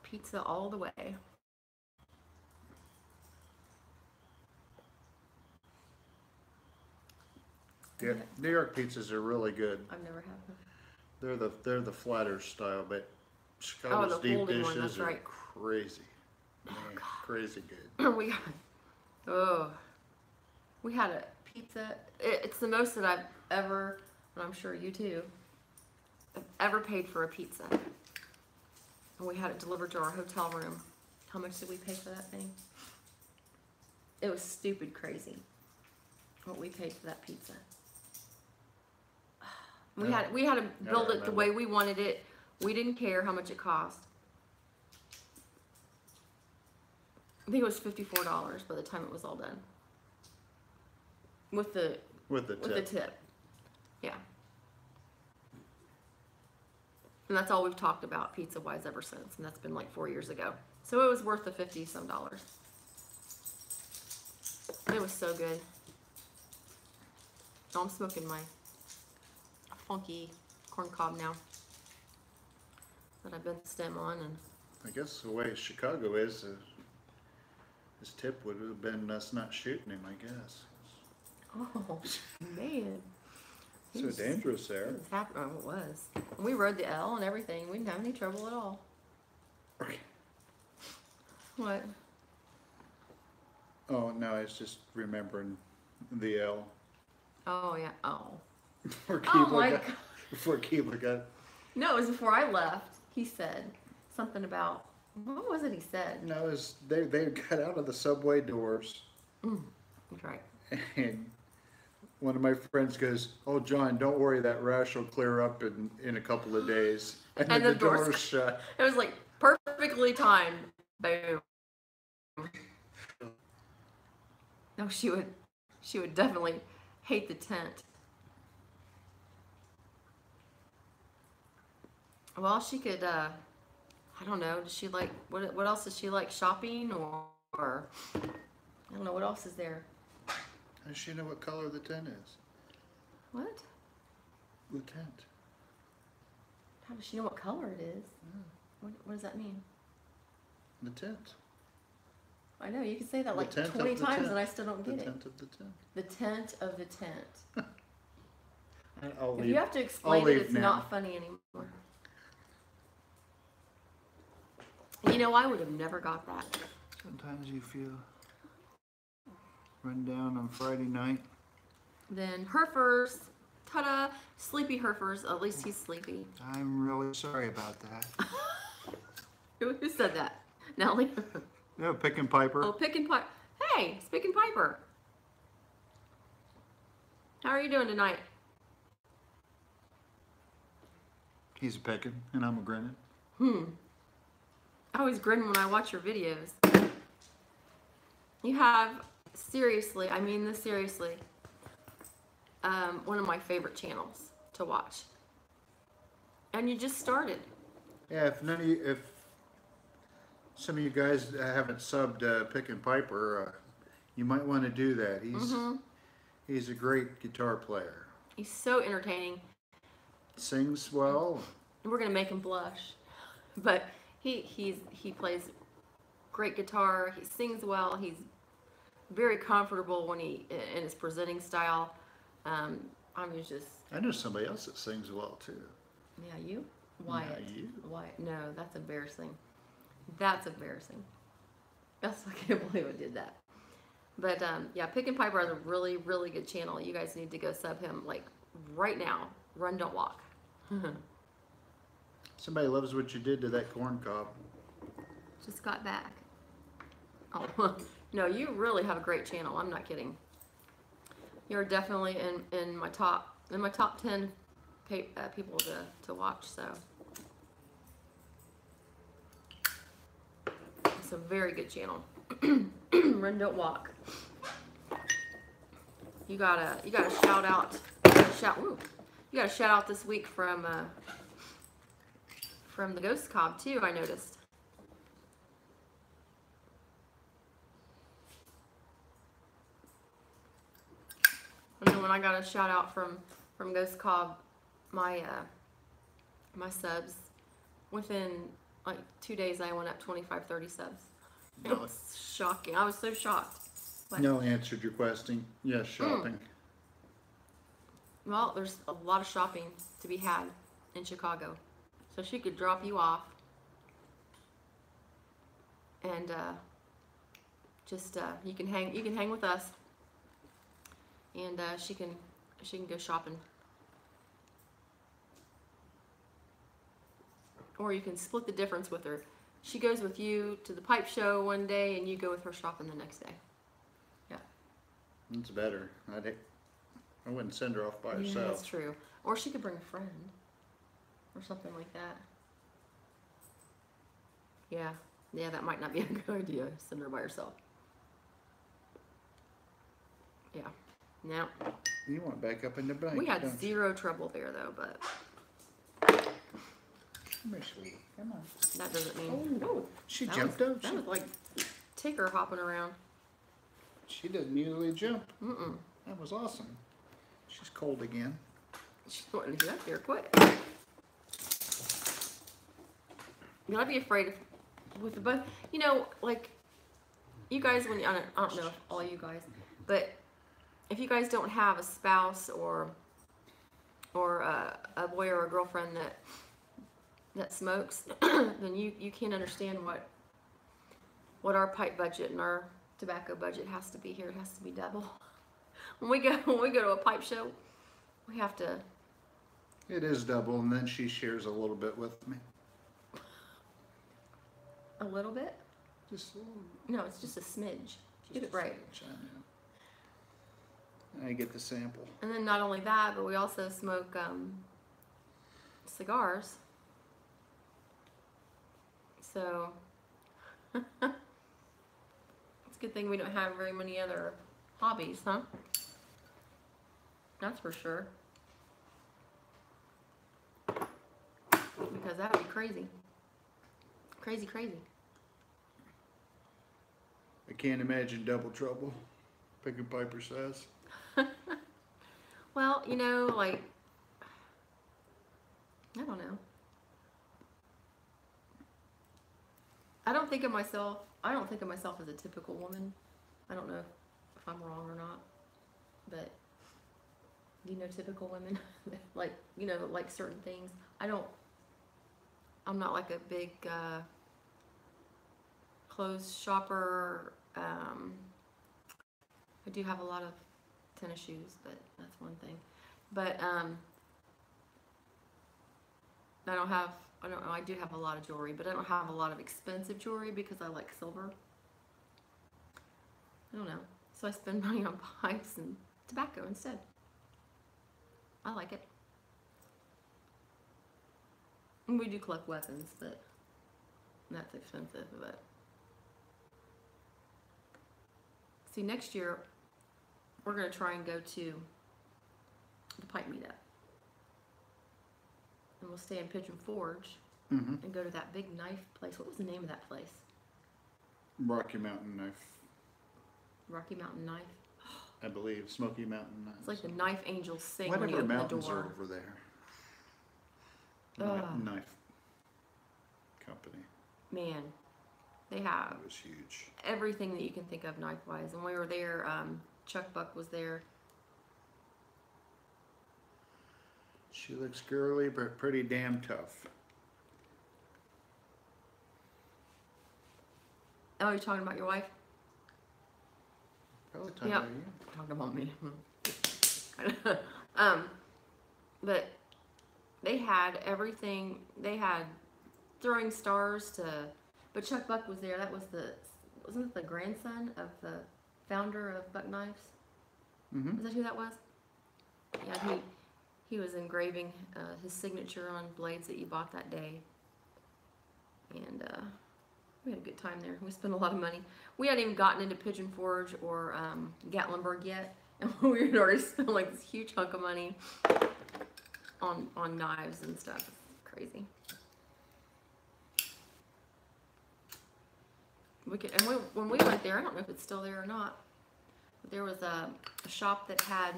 Pizza all the way. Yeah, New York pizzas are really good. I've never had them. They're the flatter style, but Chicago's the deep folding one, dishes that's are right. crazy. Man, crazy good. We had a pizza. It's the most that I've ever, and I'm sure you too, have ever paid for a pizza. And we had it delivered to our hotel room. How much did we pay for that thing? It was stupid crazy what we paid for that pizza. We had to build it the way we wanted it. We didn't care how much it cost. I think it was $54 by the time it was all done. With the tip. Yeah. And that's all we've talked about pizza wise ever since, and that's been like 4 years ago. So it was worth the $50-some. It was so good. So I'm smoking my funky corn cob now that I've been stem on, and I guess the way Chicago is, his tip would have been us not shooting him, I guess. oh man, So dangerous there. it was. And we rode the L and everything. We didn't have any trouble at all. What? Oh no, I was just remembering the L. Oh yeah. Oh. Before Oh Keebler my got, God. before Keebler got. No, it was before I left. He said something about what was it? He said. No, it was, they got out of the subway doors, That's right. and one of my friends goes, "Oh, John, don't worry, that rash will clear up in a couple of days." And then And the the doors- doors shut. It was like perfectly timed. Boom. No, she would definitely hate the tent. Well, she could. I don't know. Does she like what else does she like? Shopping or I don't know what else is there. Does she know what color the tent is? What? The tent. How does she know what color it is? What does that mean? The tent. I know you can say that The like tent of 20 the times tent. and I still don't The get it. tent of the tent. The tent of the tent. I'll If leave. you have to explain I'll it, leave it's now. not funny anymore. You know, I would have never got that. Sometimes you feel run down on Friday night. Then Herfers, ta-da, sleepy Herfers. At least he's sleepy. I'm really sorry about that. Who said that? Nellie? Yeah, Pick and Piper. Oh, Pick and Piper. Hey, it's Pick and Piper. How are you doing tonight? He's a picking, and I'm a grinning. I always grin when I watch your videos. You have, seriously, I mean this seriously, one of my favorite channels to watch. And you just started. Yeah, if some of you guys haven't subbed Pick and Piper, you might want to do that. He's a great guitar player. He's so entertaining. Sings well. We're gonna make him blush, but he plays great guitar. He sings well. He's very comfortable when in his presenting style. I mean, just I know somebody else that sings well too. yeah, you Wyatt. you. Wyatt. No, that's embarrassing. That's embarrassing. I can't believe I did that. But yeah, Pick and Piper has a really, really good channel. You guys need to go sub him like right now. Run, don't walk. Somebody loves what you did to that corn cob. Just got back. Oh, no, you really have a great channel. I'm not You're definitely in my top 10 people to watch. So it's a very good channel. Run, don't walk. You gotta shout out. You got a shout out this week from the Ghost Cob too. I noticed. And then when I got a shout out from Ghost Cob, my subs, within like 2 days I went up 25, 30 subs. It was shocking. I was so shocked. But, No answered your question. Yes, shopping. well, there's a lot of shopping to be had in Chicago, so she could drop you off and just you can hang with us, and she can go shopping, or you can split the difference with her. She goes with you to the pipe show one day, and you go with her shopping the next day. Yeah. It's better. I wouldn't send her off by Yeah, herself. that's true. Or she could bring a friend, or something like that. Yeah, that might not be a good idea. Send her by herself. Yeah. Now You want back up in the bank. we had don't you? zero trouble there though, but Come here, sweetie. Come on. that doesn't mean. Oh, she that jumped was, up. That was like ticker hopping around. She doesn't usually jump. Mm-mm. That was awesome. She's cold again. She's wanting to get up there quick. You gotta be afraid with the both. You know, like you guys, when I don't know if all you guys, but if you guys don't have a spouse or a boy or a girlfriend that that smokes, then you can't understand what our pipe budget and our tobacco budget has to be here. It has to be double. When we go to a pipe show, we have to. It is double, and then she shares a little bit with me. A little bit? Just a little. No, it's just a smidge. Get it right. Smidge, I know. I get the sample. And then not only that, but we also smoke cigars. So it's a good thing we don't have very many other hobbies, huh? That's for sure. Because that would be crazy. Crazy, crazy. I can't imagine double trouble. Pick and Piper says. Well, you know, like, I don't know. I don't think of myself as a typical woman. I don't know if I'm wrong or not. But do you know typical women? Like, you know, like certain things. I'm not like a big clothes shopper. I do have a lot of tennis shoes, but that's one thing. But I do have a lot of jewelry, but I don't have a lot of expensive jewelry because I like silver. I don't know. So I spend money on pipes and tobacco instead. I like it. And we do collect weapons, but that's expensive. But see, next year we're gonna try and go to the pipe meetup, and we'll stay in Pigeon Forge and go to that big knife place. What was the name of that place? Rocky Mountain Knife. Rocky Mountain Knife. I believe Smoky Mountain Knife. It's like the knife angels sing when you Whatever open the mountains are door. over there. Ugh. Knife company. Man, they have It was huge. everything that you can think of knife-wise. When we were there, Chuck Buck was there. She looks girly, but pretty damn tough. Oh, you're talking about your wife? Probably talking Yep. about you. Talking about me. But they had everything. They had throwing stars to, but Chuck Buck was there. That was wasn't it the grandson of the founder of Buck Knives? Mm-hmm. Is that who that was? Yeah, he was engraving his signature on blades that you bought that day. And we had a good time there. We spent a lot of money. We hadn't even gotten into Pigeon Forge or Gatlinburg yet, and we had already spent like this huge hunk of money on knives and stuff. It's crazy. When we went there, I don't know if it's still there or not, but there was a shop that had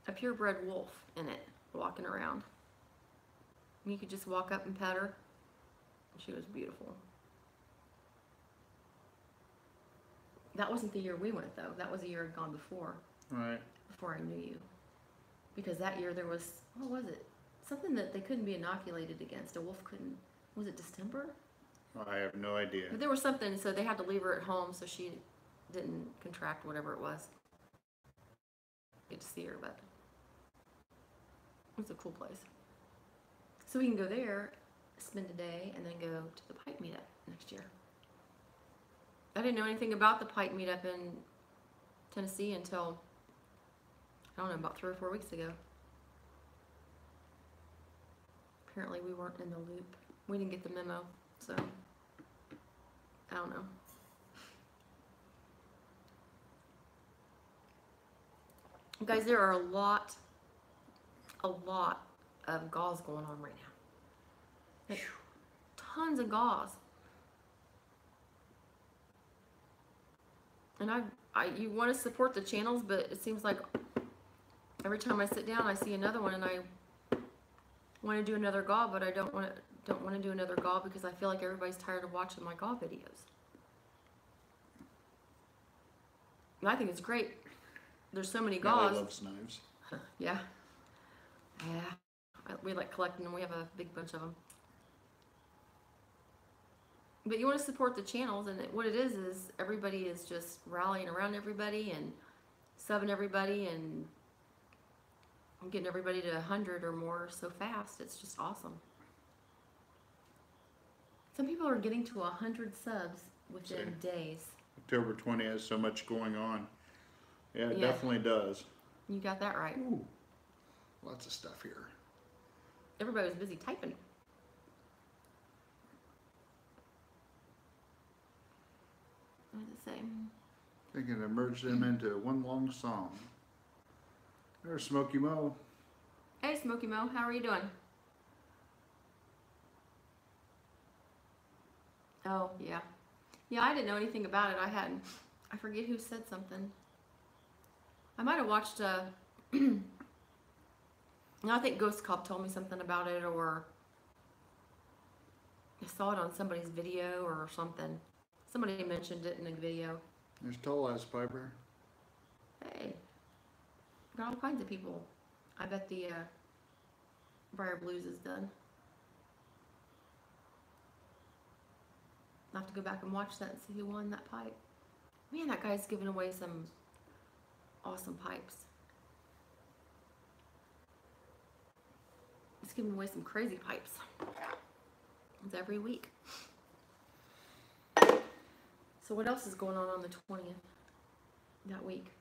a purebred wolf in it walking around. You could just walk up and pet her. She was beautiful. That wasn't the year we went though. That was a year gone before. Right. Before I knew you. Because that year there was, what was it? Something that they couldn't be inoculated against. A wolf couldn't, was it distemper? I have no idea. But there was something, so they had to leave her at home so she didn't contract whatever it was. Get to see her, but it was a cool place. So we can go there, spend a day, and then go to the pipe meetup next year. I didn't know anything about the pipe meetup in Tennessee until, I don't know, about 3 or 4 weeks ago. Apparently we weren't in the loop. We didn't get the memo, so I don't know. Guys, there are a lot of gauze going on right now. Like, tons of gauze. And you want to support the channels, but it seems like every time I sit down, I see another one, and I want to do another gaw, but I don't want to do another gaw because I feel like everybody's tired of watching my gaw videos. And I think it's great. There's so many Nellie gauze. loves knives. Yeah. Yeah. we like collecting them. We have a big bunch of them. But you want to support the channels, and what it is everybody is just rallying around everybody and subbing everybody and getting everybody to 100 or more so fast. It's just awesome. Some people are getting to 100 subs within days. October 20 has so much going on. Yeah, it Yeah. definitely does. You got that right. Ooh, lots of stuff here. Everybody was busy typing. What does it say? They can merge them into one long song. There's Smokey Mo. Hey, Smokey Mo, how are you doing? Oh, yeah. Yeah, I didn't know anything about it. I forget who said something. I might have watched no, I think Ghost Cop told me something about it, or I saw it on somebody's video or something. Somebody mentioned it in a video. There's Tall Ass Piper. Hey, got all kinds of people. I bet the Briar Blues is done. I'll have to go back and watch that and see who won that pipe. Man, that guy's giving away some awesome pipes. He's giving away some crazy pipes. It's every week. So what else is going on the 20th that week?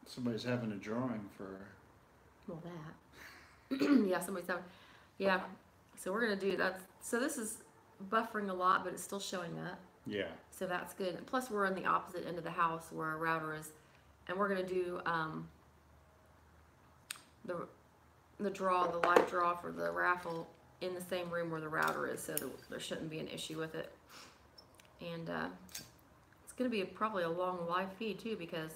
Somebody's having a drawing for. Well, that. Yeah, somebody's having. Yeah. So we're gonna do that. So this is buffering a lot, but it's still showing up. Yeah. So that's good. And plus, we're on the opposite end of the house where our router is, and we're gonna do the live draw for the raffle in the same room where the router is, so there shouldn't be an issue with it. And it's gonna be probably a long live feed too, because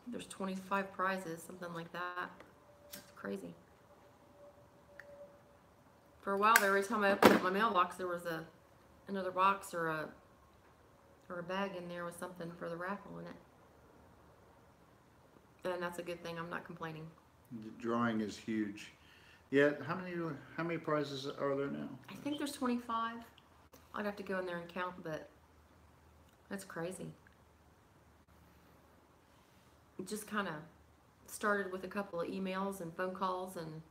there's 25 prizes, something like that. That's crazy. For a while there, every time I opened up my mailbox, there was another box or a bag in there with something for the raffle in it. And that's a good thing. I'm not complaining. The drawing is huge. Yeah, how many prizes are there now? I think there's 25. I'd have to go in there and count, but that's crazy. It just kind of started with a couple of emails and phone calls, and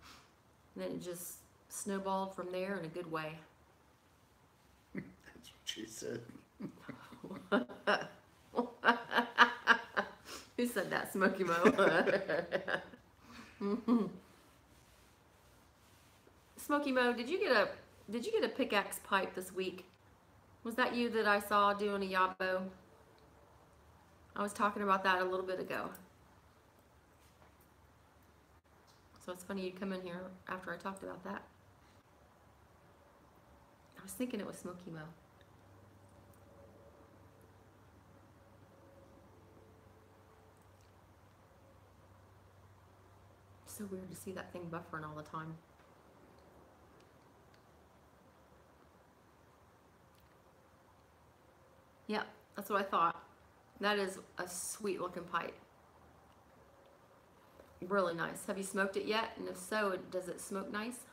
then it just snowballed from there in a good way. That's what she said. Who said that, Smokey Mo? Smokey Mo, did you get a pickaxe pipe this week? Was that you that I saw doing a yabo? I was talking about that a little bit ago. So it's funny you come in here after I talked about that. I was thinking it was Smokey Mo. So weird to see that thing buffering all the time. Yep, that's what I thought. That is a sweet looking pipe. Really nice. Have you smoked it yet? And if so, does it smoke nice?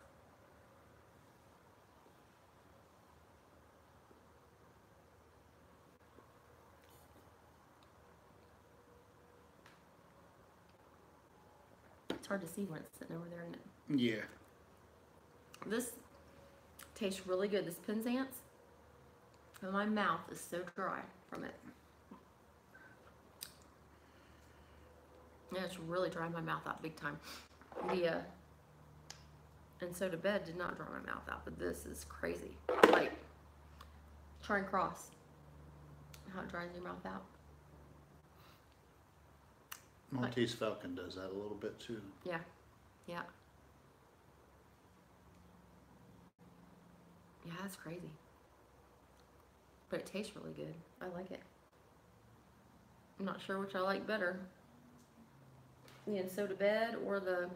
It's hard to see when it's sitting over there, isn't it? Yeah. This tastes really good. This Penzance. And my mouth is so dry from it. Yeah, it's really dry my mouth out big time. And Soda Bed did not dry my mouth out, but this is crazy. Like, try and cross. How it dries your mouth out. Maltese Falcon does that a little bit too. Yeah, yeah. Yeah, that's crazy. But it tastes really good. I like it. I'm not sure which I like better. The Soda Bed or the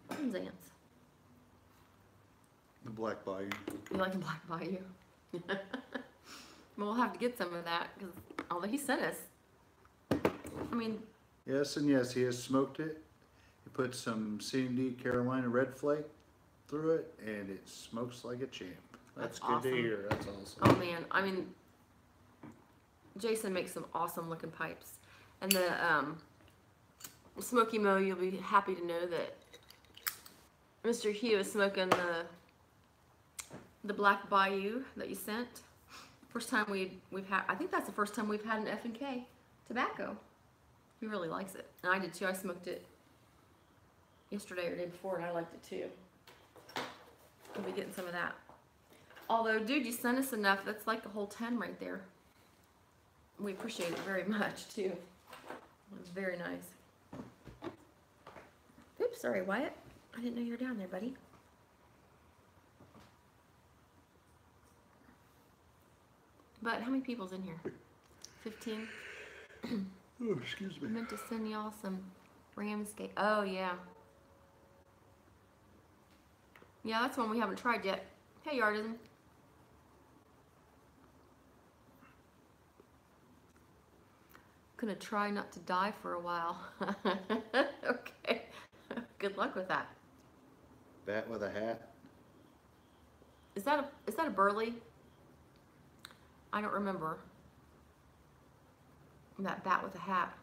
Penzance. The Black Bayou. You like the Black Bayou? Well, we'll have to get some of that, because although he sent us, I mean, Yes, and yes, he has smoked it. You put some C&D Carolina Red Flake through it, and it smokes like a champ. That's good awesome. to hear. That's awesome. Oh man, I mean, Jason makes some awesome looking pipes, and the Smoky Mo. You'll be happy to know that Mr. Hugh is smoking the Black Bayou that you sent. First time we've had. I think that's the first time we've had an F&K tobacco. He really likes it, and I did too. I smoked it yesterday or the day before, and I liked it too. We'll be getting some of that. Although, dude, you sent us enough. That's like a whole 10 right there. We appreciate it very much too. It's very nice. Oops, sorry, Wyatt. I didn't know you were down there, buddy. But how many people's in here? 15? Oh, excuse I me. meant to send y'all some Ramsgate. Oh, yeah. Yeah, that's one we haven't tried yet. Hey, Artisan. Gonna try not to die for a while. Okay. Good luck with that. Bat with a hat. Is that a Burley? I don't remember. That bat with a hat.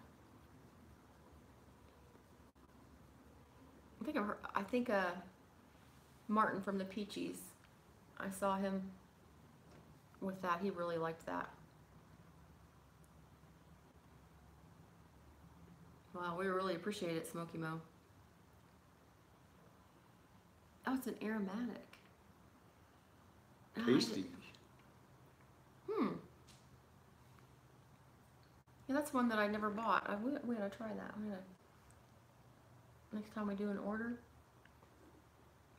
I think Martin from the Peaches. I saw him with that. He really liked that. Wow, we really appreciate it, Smoky Mo. Oh, it's an aromatic. Tasty. Yeah, that's one that I never bought. We're gonna try that. Next time we do an order,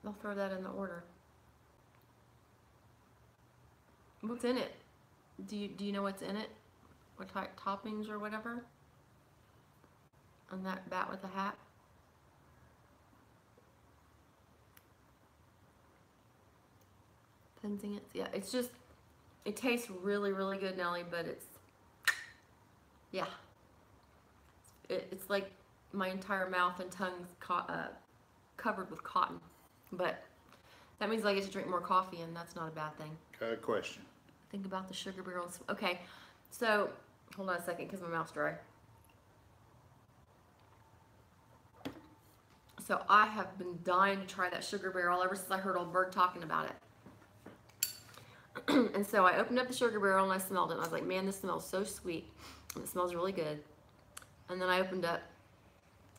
I'll throw that in the order. What's in it? Do you know what's in it? What type toppings or whatever? On that bat with the hat? Penzance. Yeah, it's just, it tastes really, really good, Nelly, but it's, yeah. It's like my entire mouth and tongue's covered with cotton. But that means I get to drink more coffee, and that's not a bad thing. Got a question. Think about the sugar barrels. Okay, so hold on a second because my mouth's dry. So I have been dying to try that sugar barrel ever since I heard old Berg talking about it. And so I opened up the sugar barrel and I smelled it, and I was like, man, this smells so sweet. And it smells really good. And then I opened up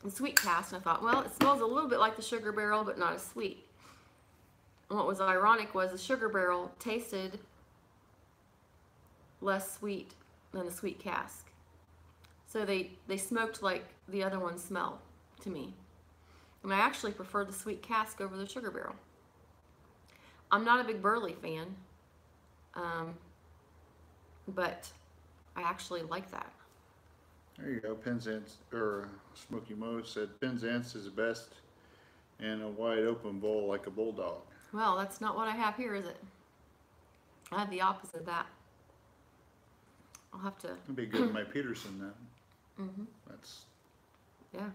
the sweet cask, and I thought, well, it smells a little bit like the sugar barrel, but not as sweet. And what was ironic was the sugar barrel tasted less sweet than the sweet cask. So they smoked like the other one smelled to me. And I actually prefer the sweet cask over the sugar barrel. I'm not a big Burley fan, but I actually like that. There you go. Penzance, or Smoky Mo said Penzance is the best in a wide open bowl like a bulldog. Well, that's not what I have here, is it? I have the opposite of that. I'll have to. It'd be good in my Peterson then. Mm-hmm. That's Yeah.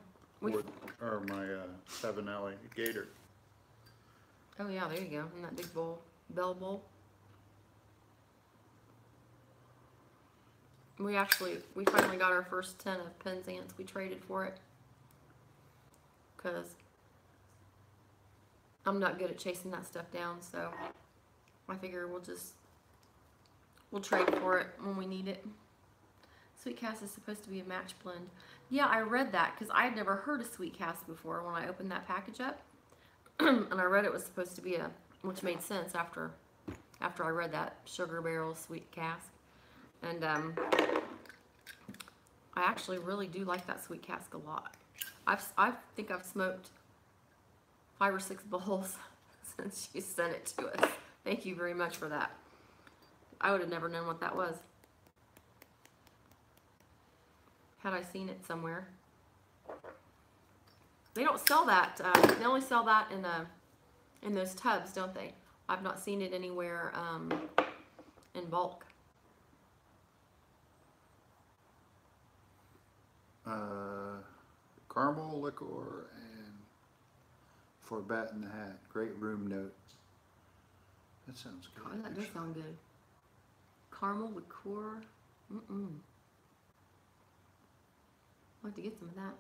or my 7 Alley Gator. Oh yeah, there you go. In that big bowl, bell bowl. We finally got our first 10 of Penzance. We traded for it because I'm not good at chasing that stuff down, so I figure we'll trade for it when we need it. Sweet Cask is supposed to be a match blend. Yeah, I read that because I had never heard of Sweet Cask before when I opened that package up. And I read it was supposed to be which made sense after I read that sugar barrel Sweet Cask. And I actually really do like that Sweet Cask a lot. I think I've smoked 5 or 6 bowls since you sent it to us. Thank you very much for that. I would have never known what that was had I seen it somewhere. They don't sell that. They only sell that in those tubs, don't they? I've not seen it anywhere in bulk. Caramel liqueur before batting the hat. Great room note. That sounds good. Oh, that does sound good. Caramel liqueur. Mm-mm. I'll have to get some of that.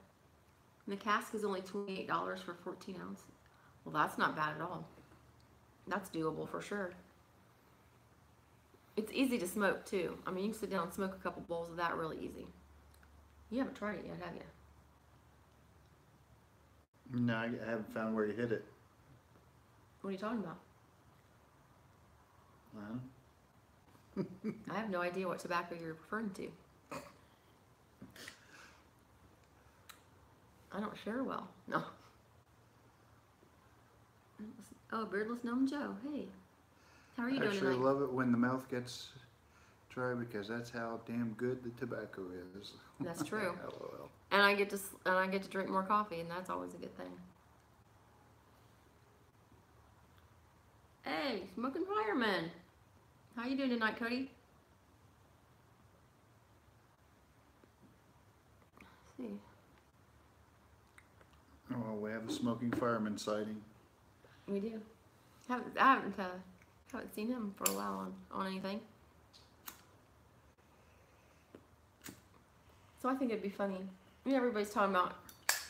And the cask is only $28 for 14 ounce. Well, that's not bad at all. That's doable for sure. It's easy to smoke too. I mean, you can sit down and smoke a couple bowls of that really easy. You haven't tried it yet, have you? No, I haven't found where you hit it. What are you talking about? Well, I have no idea what tobacco you're referring to. I don't share well. No. Oh, Beardless Gnome Joe. Hey. How are you doing actually tonight? love it when the mouth gets dry because that's how damn good the tobacco is. That's true. LOL. And I get to drink more coffee, and that's always a good thing. Hey, Smoking Fireman. How you doing tonight, Cody? Let's see. Oh, well, we have a smoking fireman sighting. We do. I haven't seen him for a while on anything. So I think it'd be funny. You know, everybody's talking about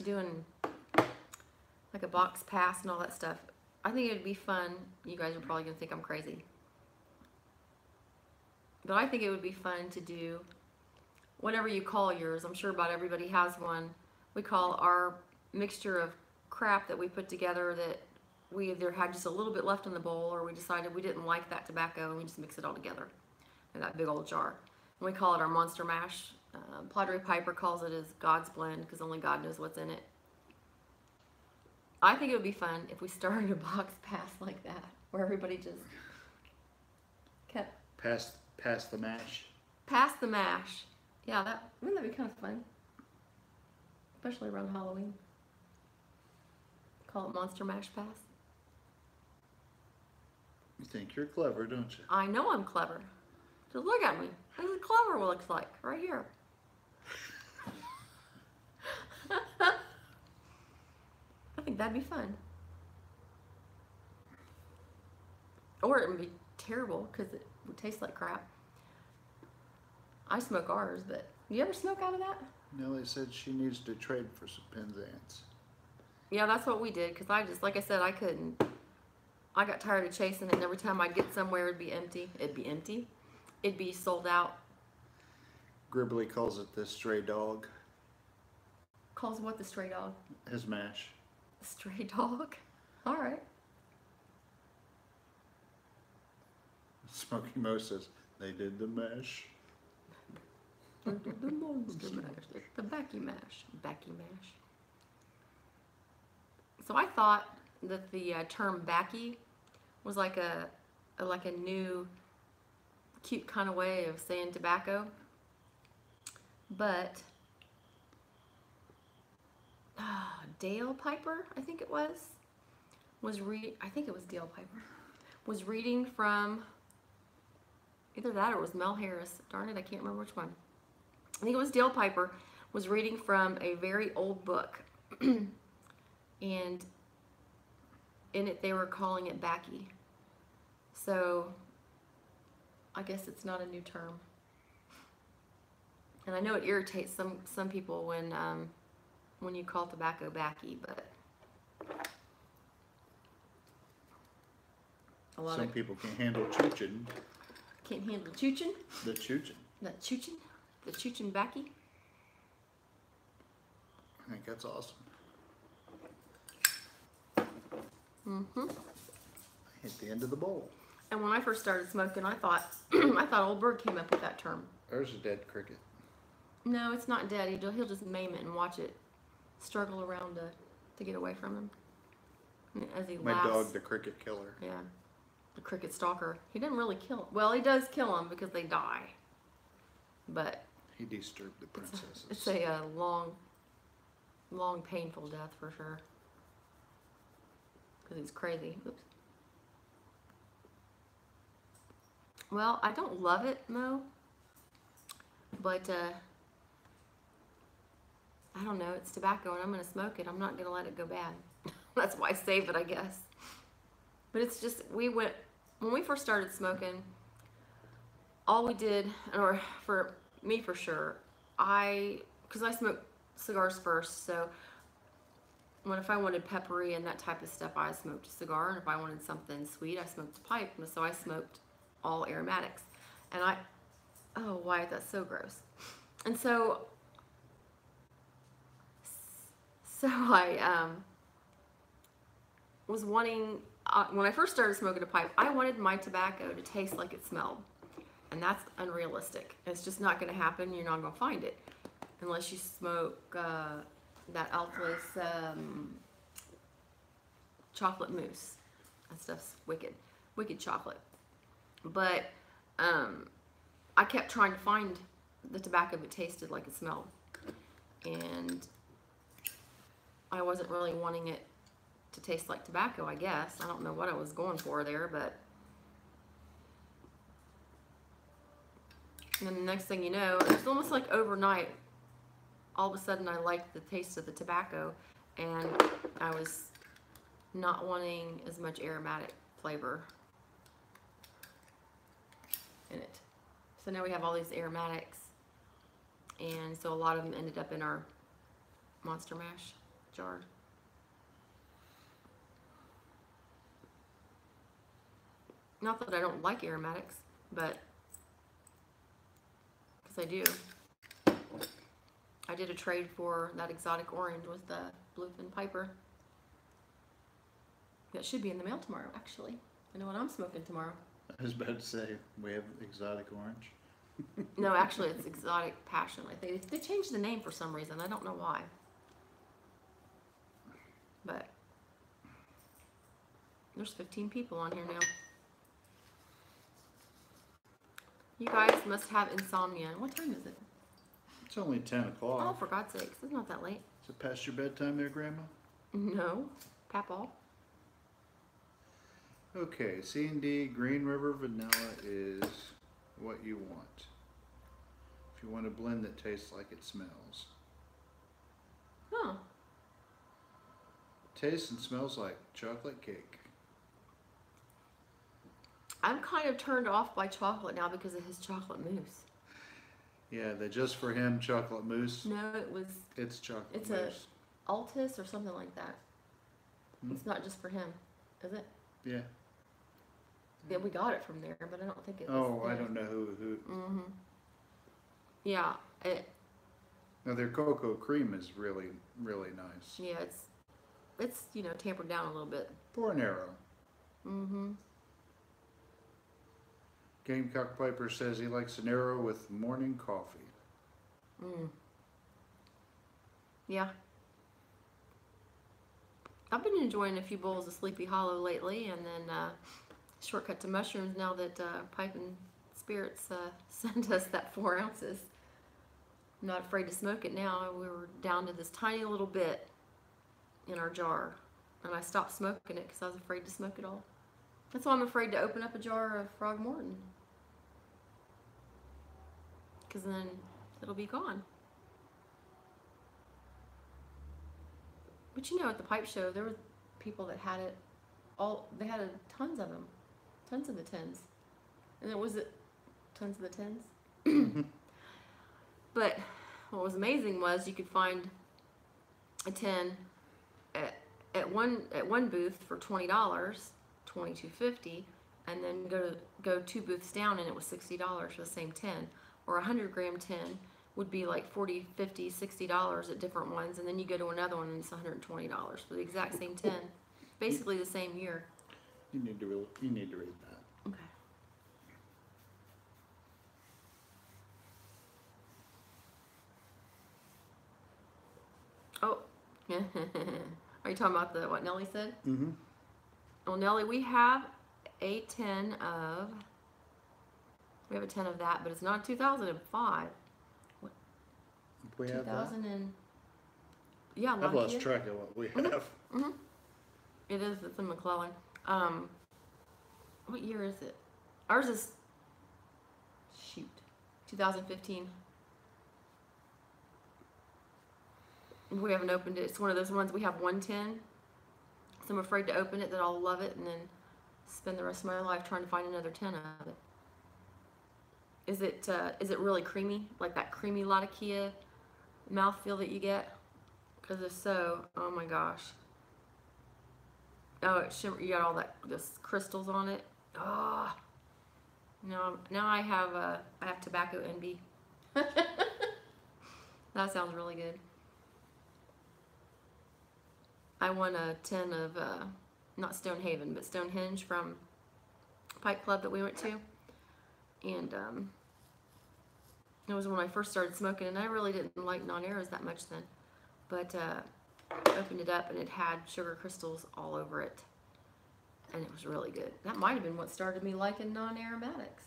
doing like a box pass and all that stuff. I think it'd be fun. You guys are probably gonna think I'm crazy. But I think it would be fun to do whatever you call yours. I'm sure about everybody has one. We call our mixture of crap that we put together that we either had just a little bit left in the bowl or we decided we didn't like that tobacco and we just mix it all together in that big old jar. And we call it our Monster Mash. Pladry Piper calls it as God's Blend because only God knows what's in it. I think it would be fun if we started a box pass like that where everybody just kept Pass the mash. pass the mash. Yeah, wouldn't that be kind of fun? Especially around Halloween. Call it Monster Mash Pass. You think you're clever, don't you? I know I'm clever. Just look at me. This is clever what it looks like, right here. I think that'd be fun. Or it would be terrible because it would taste like crap. I smoke ours, but you ever smoke out of that? Nellie said she needs to trade for some Penzance. Yeah, that's what we did because I just, like I said, I couldn't. I got tired of chasing it, and every time I'd get somewhere, it'd be empty. It'd be empty. It'd be sold out. Gribbly calls it the stray dog. Calls what the stray dog? His mash. The stray dog? All right. Smoky Mo says, they did the mash. The monster mash. The Backy mash. Backy mash. So I thought that the term Backy was like a new cute kind of way of saying tobacco. But Dale Piper, I think it was I think it was Dale Piper, was reading from either that or it was Mel Harris. Darn it, I can't remember which one. I think it was Dale Piper was reading from a very old book. And in it they were calling it Backy. So I guess it's not a new term. And I know it irritates some people when you call tobacco Backy, but a lot Some of people can't handle choochin. can't handle choochin. The choochin. That choochin, the choochin Backy. I think that's awesome. Mm-hmm. Hit the end of the bowl. And when I first started smoking, I thought I thought Old Bird came up with that term. There's a dead cricket. No, it's not dead. He'll just maim it and watch it struggle around to get away from him. As he My laughs. dog, the cricket killer. Yeah, the cricket stalker. He didn't really kill. Well, he does kill them because they die. But He disturbed the princesses. it's a long, painful death for sure. Because he's crazy. Oops. Well, I don't love it, Mo. But I don't know. It's tobacco, and I'm gonna smoke it. I'm not gonna let it go bad. That's why I save it, I guess. But it's just, when we first started smoking, all we did, or for me for sure, because I smoked cigars first, so if I wanted peppery and that type of stuff, I smoked a cigar, and if I wanted something sweet, I smoked a pipe, and so I smoked all aromatics. And oh, why, that's so gross. And so I was wanting, when I first started smoking a pipe, I wanted my tobacco to taste like it smelled. And that's unrealistic. It's just not going to happen. You're not going to find it unless you smoke that Alto's chocolate mousse. That stuff's wicked, wicked chocolate. But I kept trying to find the tobacco that tasted like it smelled, and I wasn't really wanting it to taste like tobacco, I guess. I don't know what I was going for there, but and then the next thing you know, it's almost like overnight, all of a sudden I liked the taste of the tobacco, and I was not wanting as much aromatic flavor in it. So now we have all these aromatics, and so a lot of them ended up in our Monster Mash jar. Not that I don't like aromatics, but because I do. I did a trade for that exotic orange with the Bluefin Piper. That should be in the mail tomorrow, actually. I know what I'm smoking tomorrow. I was about to say, we have exotic orange. No, actually, it's exotic passion. I think they changed the name for some reason. I don't know why. But there's 15 people on here now. You guys must have insomnia. What time is it? It's only 10 o'clock. Oh, for God's sakes. It's not that late. Is it past your bedtime there, Grandma? No. Papal. Okay, C&D Green River Vanilla is what you want. If you want a blend that tastes like it smells. Huh. Tastes and smells like chocolate cake. I'm kind of turned off by chocolate now because of his chocolate mousse. Yeah, the Just For Him chocolate mousse. No, It's chocolate it's mousse. a Altus or something like that. It's not just for him, is it? Yeah. Yeah, we got it from there, but I don't think it was Oh, I there. don't know who. Yeah, Now their cocoa cream is really, really nice. yeah, it's tampered down a little bit. Bornero. Gamecock Piper says he likes an arrow with morning coffee. Yeah. I've been enjoying a few bowls of Sleepy Hollow lately, and then shortcut to mushrooms now that Pipe and Spirits sent us that 4 ounces. I'm not afraid to smoke it now. We were down to this tiny little bit in our jar, and I stopped smoking it because I was afraid to smoke it all. That's why I'm afraid to open up a jar of Frog Morton, because then it'll be gone. But at the pipe show, there were people that had it all. They had tons of them, tons of the tins, and then was it tons of the tins? But what was amazing was you could find a tin at one booth for $20, $22.50, and then go 2 booths down and it was $60 for the same tin. Or 100-gram tin would be like $40, $50, $60 at different ones, and then you go to another one and it's $120 for the exact same tin, basically the same year. You need to read that. Okay. Oh, are you talking about what Nellie said? Mm-hmm. Well, Nellie, we have a tin of that, but it's not 2005. We have that? 2000 and yeah, I've lost Lakia. track of what we have. It is. It's in McClellan. What year is it? Ours is 2015. We haven't opened it. It's one of those ones we have 1 tin, So I'm afraid to open it, that I'll love it and then spend the rest of my life trying to find another tin of it. Is it really creamy? Like that creamy Latakia mouthfeel that you get? Because if so, oh my gosh. Oh, it shimmer, you got all this crystals on it. Ah. Oh, now I have tobacco envy. That sounds really good. I won a tin of, not Stonehaven, but Stonehenge from Pipe Club that we went to. And it was when I first started smoking, and I really didn't like non-airs that much then. But I opened it up, and it had sugar crystals all over it. And it was really good. That might have been what started me liking non-aromatics.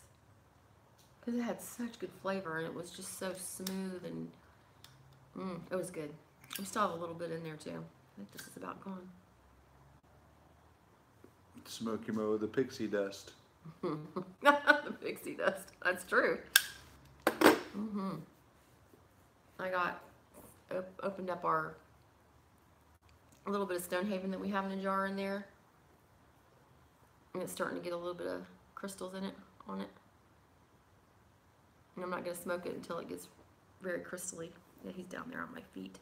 Because it had such good flavor, and it was just so smooth, and it was good. We still have a little bit in there, too. I think this is about gone. Smoky Mo, the pixie dust. The pixie dust. That's true. I got opened up a little bit of Stonehaven that we have in a jar in there, and it's starting to get a little bit of crystals in it on it. And I'm not gonna smoke it until it gets very crystally. Yeah, he's down there on my feet,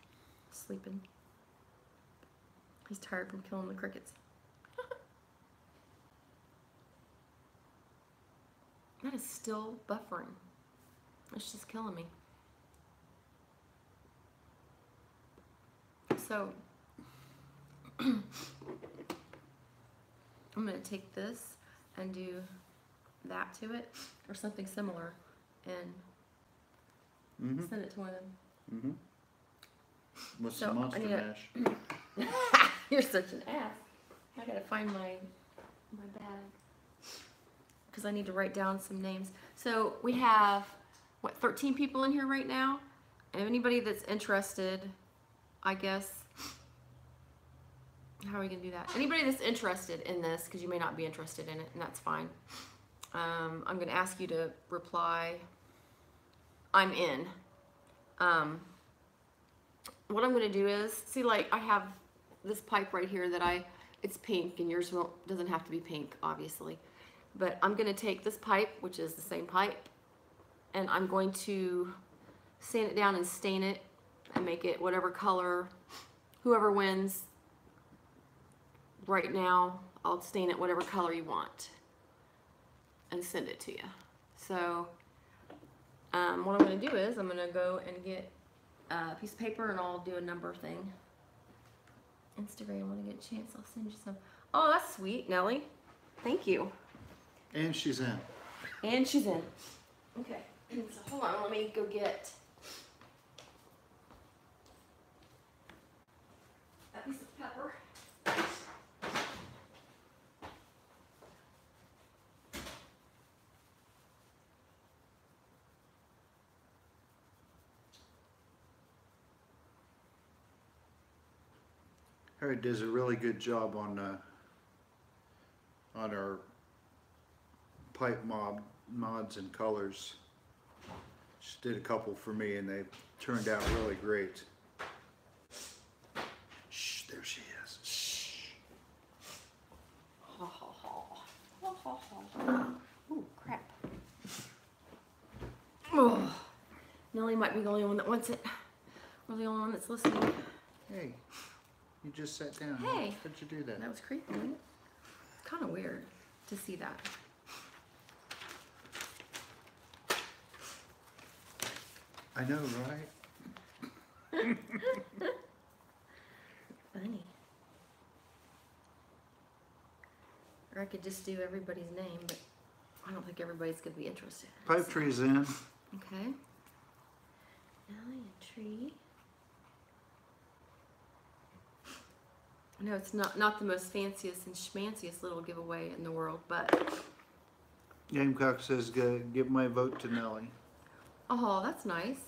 sleeping. He's tired from killing the crickets. That is still buffering. It's just killing me. So, I'm going to take this and do that to it, or something similar, and send it to one of them. What's So, the monster I need mash? You're such an ass. I gotta find my bag, because I need to write down some names. So we have, what, 13 people in here right now? And anybody that's interested, I guess, how are we gonna do that? Anybody that's interested in this, because you may not be interested in it, and that's fine. I'm gonna ask you to reply, I'm in. What I'm gonna do is, see, like, I have this pipe right here that it's pink, and yours doesn't have to be pink, obviously. But I'm gonna take this pipe, which is the same pipe, and I'm going to sand it down and stain it and make it whatever color. Whoever wins right now, I'll stain it whatever color you want and send it to you. So what I'm gonna do is I'm gonna go and get a piece of paper, and I'll do a number thing. Instagram, when I get a chance, I'll send you some. Oh, that's sweet, Nellie. Thank you. And she's in. And she's in. Okay. So hold on, let me go get a piece of pepper. Harry does a really good job on our pipe mods and colors. She did a couple for me, and they turned out really great. Shh, there she is. Shh. Ha ha ha. Ha ha ha. Ooh, crap. Oh. Nellie might be the only one that wants it. Or the only one that's listening. Hey, you just sat down. Hey. How'd you do that? That was creepy, wasn't it? Kind of weird to see that. I know, right? Funny. Or I could just do everybody's name, but I don't think everybody's going to be interested. Pipe tree's in. Okay. Nellie and Tree. I know it's not the most fanciest and schmanciest little giveaway in the world, but Gamecock says, give my vote to Nellie. oh, that's nice.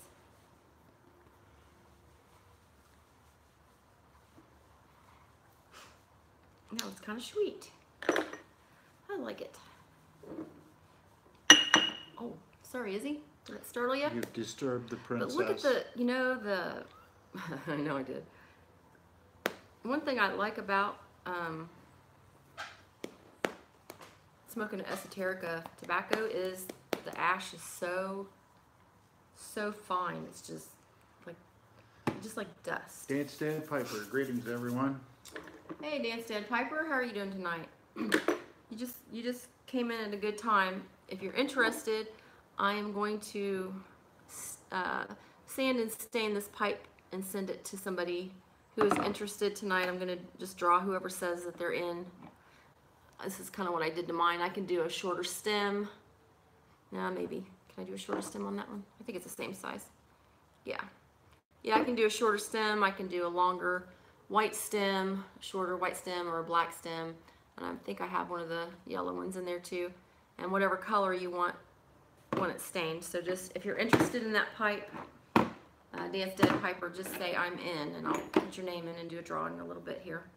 No, it's kind of sweet. I like it. Oh, sorry, Izzy. Did it startle you? You've disturbed the princess. But look at the, I know I did. One thing I like about smoking an esoterica tobacco is the ash is so fine. It's just like dust. Dance Dad Piper, greetings everyone. Hey, Dance Dad Piper, how are you doing tonight? You just came in at a good time. If you're interested, I am going to sand and stain this pipe and send it to somebody who is interested tonight. I'm going to just draw whoever says that they're in. This is kind of what I did to mine. I can do a shorter stem. Nah, maybe. Can I do a shorter stem on that one? I think it's the same size. Yeah. Yeah, I can do a shorter stem. I can do a longer white stem, shorter white stem, or a black stem. And I think I have one of the yellow ones in there too. And whatever color you want when it's stained. So just, if you're interested in that pipe, Dance Dead Piper, just say I'm in, and I'll put your name in and do a drawing in a little bit here.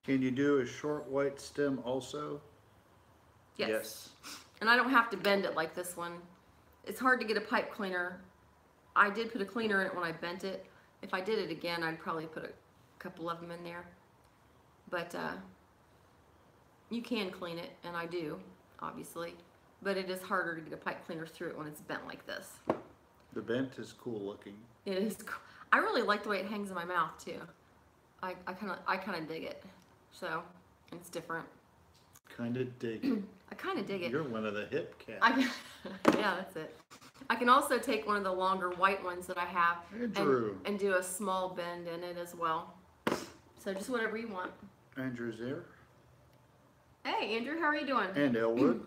Can you do a short white stem also? Yes. And I don't have to bend it like this one. It's hard to get a pipe cleaner. I did put a cleaner in it when I bent it. If I did it again, I'd probably put a couple of them in there. But you can clean it, and I do, obviously. But it is harder to get a pipe cleaner through it when it's bent like this. The bent is cool looking. It is. I really like the way it hangs in my mouth too. I kind of dig it. So it's different. Kind of dig it. I kind of dig it. You're one of the hip cats. Yeah, that's it. I can also take one of the longer white ones that I have and do a small bend in it as well. So just whatever you want. Andrew's there. Hey, Andrew, how are you doing? And Elwood.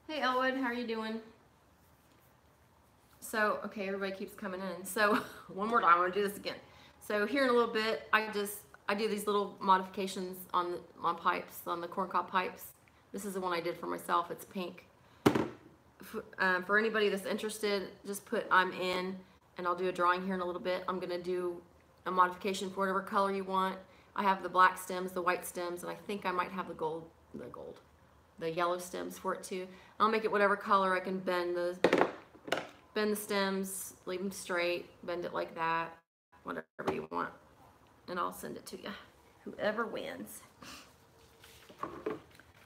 Hey, Elwood, how are you doing? So, okay, everybody keeps coming in. So, one more time, I'm gonna do this again. So here in a little bit, I do these little modifications on my pipes, on the corncob pipes. This is the one I did for myself. It's pink. For anybody that's interested, just put I'm in, and I'll do a drawing here in a little bit. I'm gonna do a modification for whatever color you want. I have the black stems, the white stems, and I think I might have the yellow stems for it too. I'll make it whatever color. I can bend the stems, leave them straight, bend it like that, whatever you want, and I'll send it to you. Whoever wins.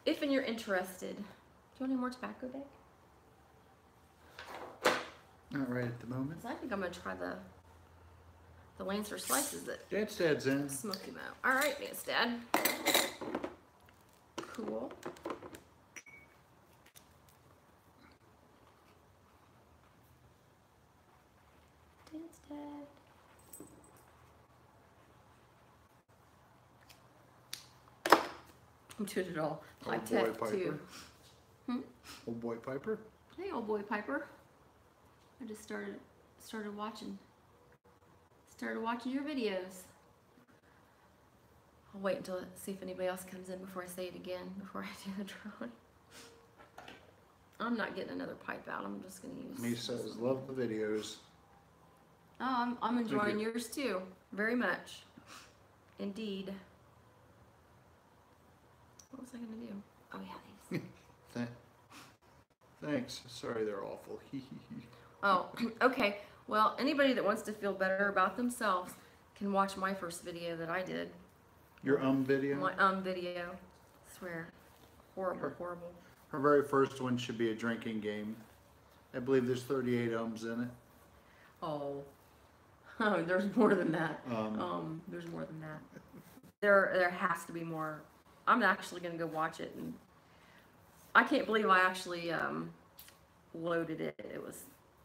If you're interested. Do you want any more tobacco, Dick? Not right at the moment. I think I'm gonna try the Lancer slices that Dance Dad's in. smoke him out. All right, Dance Dad. Cool. Dance Dad. I'm doing it all. Old boy Piper. Old boy Piper. Hey, old boy Piper. I just started watching your videos. I'll wait until see if anybody else comes in before I say it again, before I do the drawing. I'm not getting another pipe out. I'm just gonna use. He says, "Love the videos." Oh, I'm enjoying yours too, very much, indeed. What was I gonna do? Oh yeah, these. Thanks. Sorry, they're awful. Oh, okay. Well, anybody that wants to feel better about themselves can watch my first video that I did. Your video? My video. I swear. Horrible, horrible. Her very first one should be a drinking game. I believe there's 38 in it. Oh. Oh, there's more than that. There's more than that. There has to be more. I'm actually gonna go watch it, and I can't believe I actually loaded it.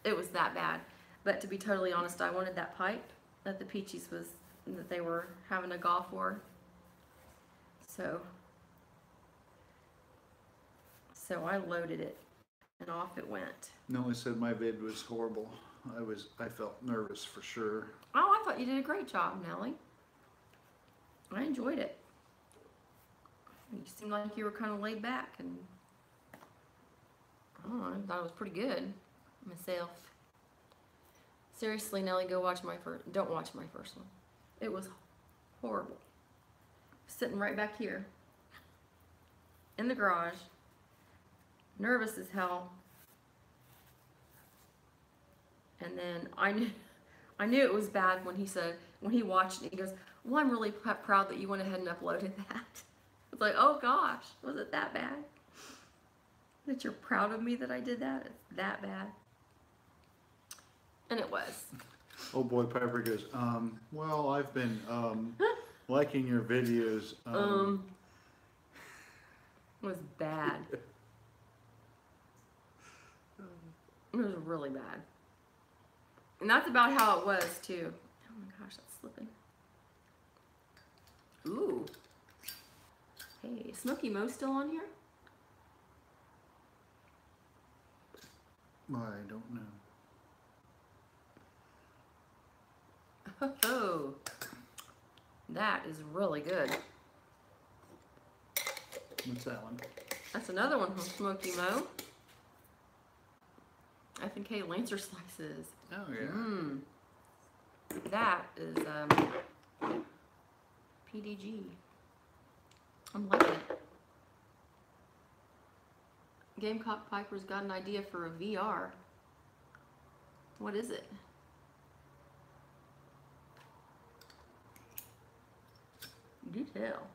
It was that bad. But to be totally honest, I wanted that pipe that the Peaches that they were having a golf for. So I loaded it, and off it went. Nellie said my vid was horrible. I felt nervous for sure. Oh, I thought you did a great job, Nellie. I enjoyed it. You seemed like you were kind of laid back, and I don't know, I thought it was pretty good myself. Seriously, Nellie, don't watch my first one. It was horrible. Sitting right back here in the garage, nervous as hell. And then I knew it was bad when he watched it. He goes, Well, I'm really proud that you went ahead and uploaded that. It's like, oh gosh, was it that bad? That you're proud of me that I did that? It's that bad. And it was. Old boy Piper goes, well, I've been, liking your videos. It was bad. It was really bad. And that's about how it was, too. Oh my gosh, that's slipping. Ooh. Hey, Smokey Mo still on here? I don't know. Oh, that is really good. What's that one? That's another one from Smokey Mo. F&K Lancer slices. Oh, yeah. Mmm. That is PDG. I'm liking it. Gamecock Piper's got an idea for a VR. What is it? Do tell.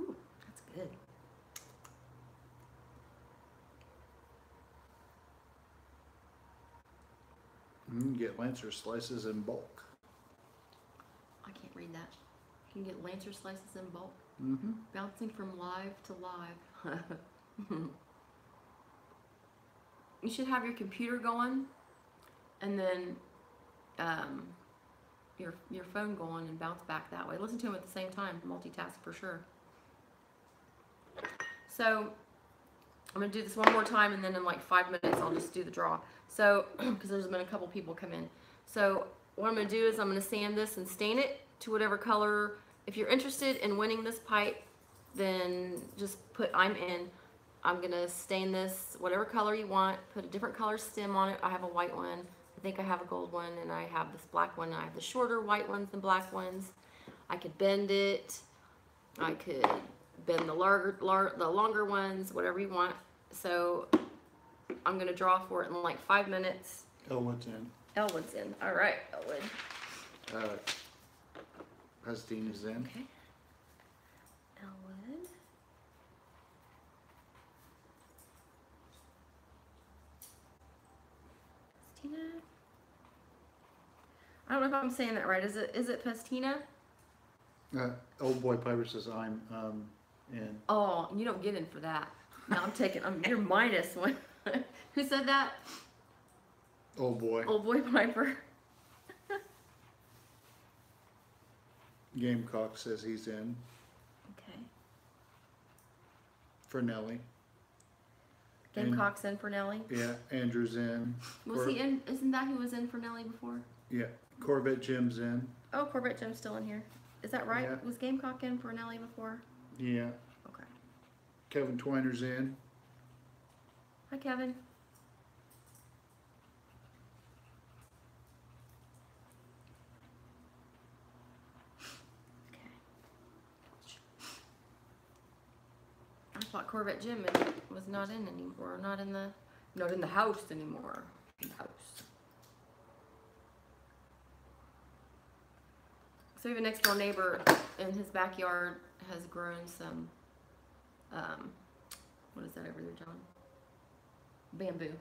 Ooh, that's good. You can get Lancer slices in bulk. I can't read that. You can get Lancer slices in bulk. Mm-hmm. Bouncing from live to live. You should have your computer going, and then your phone going and bounce back that way. Listen to them at the same time. Multitask for sure. So I'm gonna do this one more time, and then in like 5 minutes I'll just do the draw. So because there's been a couple people come in. So what I'm gonna do is I'm gonna sand this and stain it to whatever color. If you're interested in winning this pipe, then just put I'm in. I'm gonna stain this whatever color you want, put a different color stem on it. I have a white one, I think I have a gold one, and I have this black one. I have the shorter white ones and black ones. I could bend it, I could bend the longer ones, whatever you want. So I'm gonna draw for it in like 5 minutes. Elwood's in. Elwood's in, all right, Elwood. Hustine is in. Okay. Elwood. Pestina. I don't know if I'm saying that right. Is it Pestina? Old boy Piper says I'm in. Oh, you don't get in for that. No, you're minus one. Who said that? Old boy. Old boy Piper. Gamecock says he's in. Okay. For Nelly. Gamecock's in for Nelly. Yeah, Andrew's in. Was he in? Isn't that who was in for Nelly before? Yeah, Corvette Jim's in. Oh, Corvette Jim's still in here. Is that right? Yeah. Was Gamecock in for Nelly before? Yeah. Okay. Kevin Twiner's in. Hi, Kevin. Okay. I thought Corvette Jim was not in anymore. Not in the house anymore. In the house. So we have a next door neighbor in his backyard has grown some, what is that over there, John? Bamboo.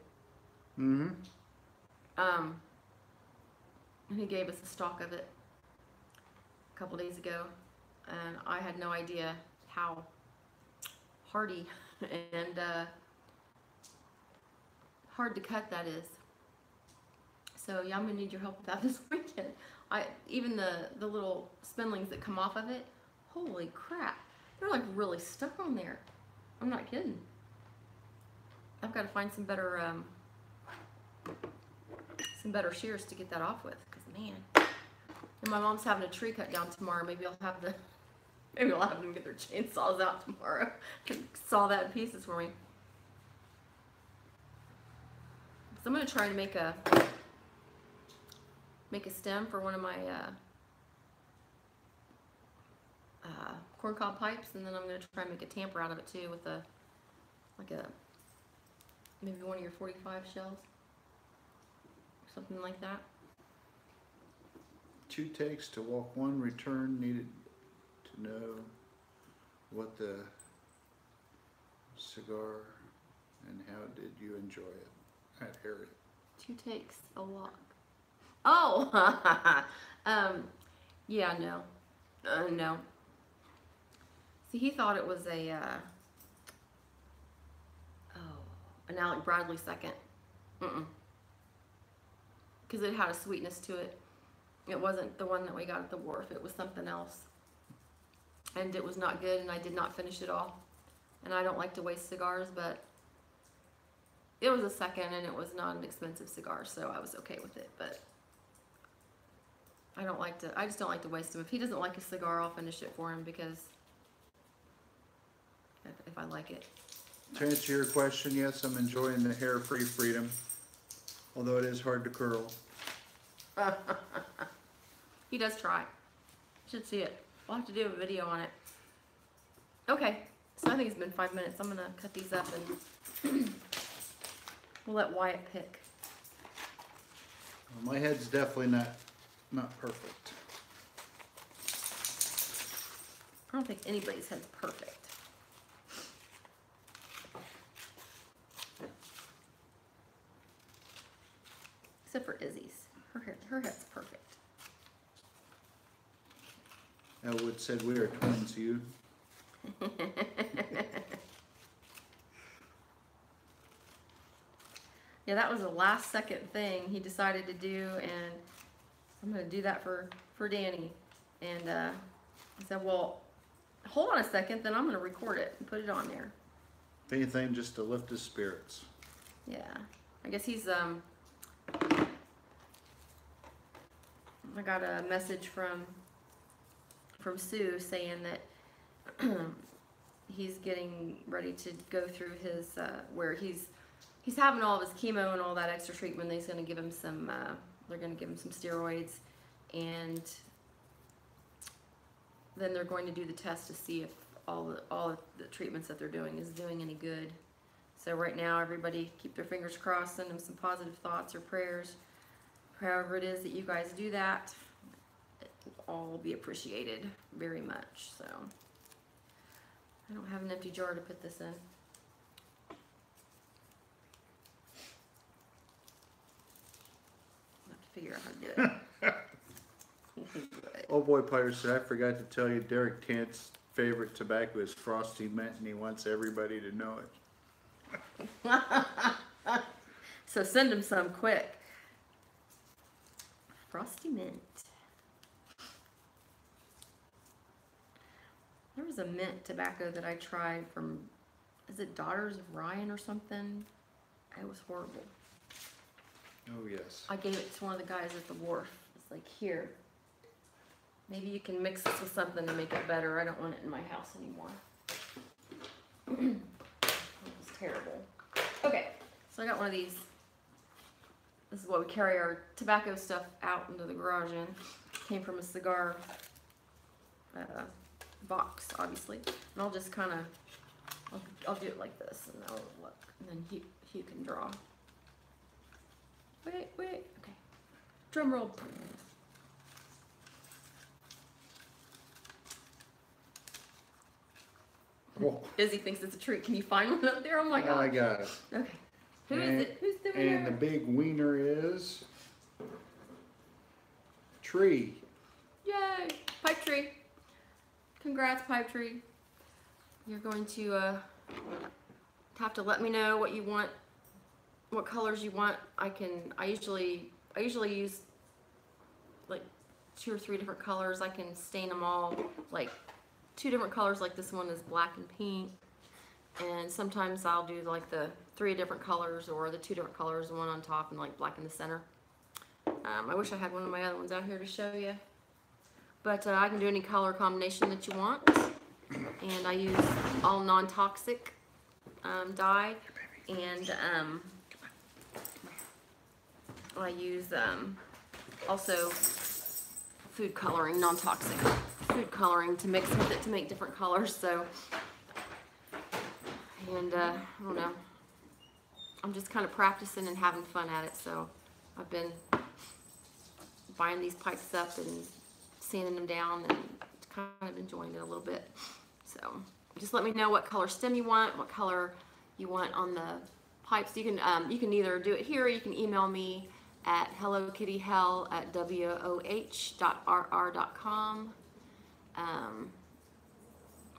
Mm-hmm. And he gave us a stalk of it a couple days ago, and I had no idea how hardy and hard to cut that is. So yeah, I'm gonna need your help with that this weekend. Even the little spindlings that come off of it, holy crap, they're like really stuck on there. I'm not kidding. I've got to find some better shears to get that off with, because man. And my mom's having a tree cut down tomorrow. Maybe I'll have them get their chainsaws out tomorrow and saw that in pieces for me. So I'm gonna try to make a stem for one of my corncob pipes, and then I'm gonna try and make a tamper out of it too with like a maybe one of your 45 shells, something like that. 2 takes to walk 1 return, needed to know what the cigar and how did you enjoy it at Harriet. 2 takes a lot. Oh, yeah, no, no. See, he thought it was a, an Alec Bradley second. Because it had a sweetness to it. It wasn't the one that we got at the wharf. It was something else. And it was not good, and I did not finish it all. And I don't like to waste cigars, but it was a second, and it was not an expensive cigar, so I was okay with it. But I just don't like to waste them. If he doesn't like a cigar, I'll finish it for him, because if I like it. To answer your question, yes, I'm enjoying the hair-free freedom, although it is hard to curl. He does try. You should see it. We'll have to do a video on it. Okay, so I think it's been 5 minutes. I'm gonna cut these up and we'll let Wyatt pick. Well, my head's definitely not perfect. I don't think anybody's head's perfect. Except for Izzy's. Her head's perfect. Elwood said we are twins, you. Yeah, that was a last second thing he decided to do, and I'm gonna do that for Danny. And I said, well, hold on a second, then I'm gonna record it and put it on there. If anything, just to lift his spirits. Yeah, I guess he's I got a message from Sue saying that he's getting ready to go through his where he's having all of his chemo and all that extra treatment. He's going to give him some they're going to give him some steroids, and then they're going to do the test to see if all of the treatments that they're doing is doing any good. So right now, everybody keep their fingers crossed, send them some positive thoughts or prayers. However it is that you guys do that, it will all be appreciated very much. So I don't have an empty jar to put this in. I'll have to figure out how to do it. Old boy Pyre said, I forgot to tell you Derek Tant's favorite tobacco is Frosty Mint, and he wants everybody to know it. So send him some quick. Frosty Mint. There was a mint tobacco that I tried from, is it Daughters of Ryan or something? It was horrible. Oh, yes. I gave it to one of the guys at the wharf. It's like, here, maybe you can mix this with something to make it better. I don't want it in my house anymore. It was terrible. Okay, so I got one of these. This is what we carry our tobacco stuff out into the garage in. Came from a cigar box, obviously. And I'll just kind of, I'll do it like this, and I'll look. And then Hugh can draw. Wait, okay. Drum roll. Oh. Izzy thinks it's a treat. Can you find one up there? Oh my god. I got it. Okay. Who is it? Who's the winner? And the big wiener is Tree. Yay! Pipe Tree. Congrats, Pipe Tree. You're going to have to let me know what you want, what colors you want. I usually use like 2 or 3 different colors. I can stain them all like 2 different colors, like this one is black and pink. And sometimes I'll do like the 3 different colors, or the 2 different colors, one on top and like black in the center. I wish I had one of my other ones out here to show you. But I can do any color combination that you want. And I use all non-toxic dye. And I use also food coloring, non-toxic food coloring to mix with it to make different colors. So, and I don't know. I'm just kind of practicing and having fun at it. So I've been buying these pipes up and sanding them down and kind of enjoying it a little bit. So just let me know what color stem you want, what color you want on the pipes. You can either do it here, or you can email me at hellokittyhell@woh.rr.com,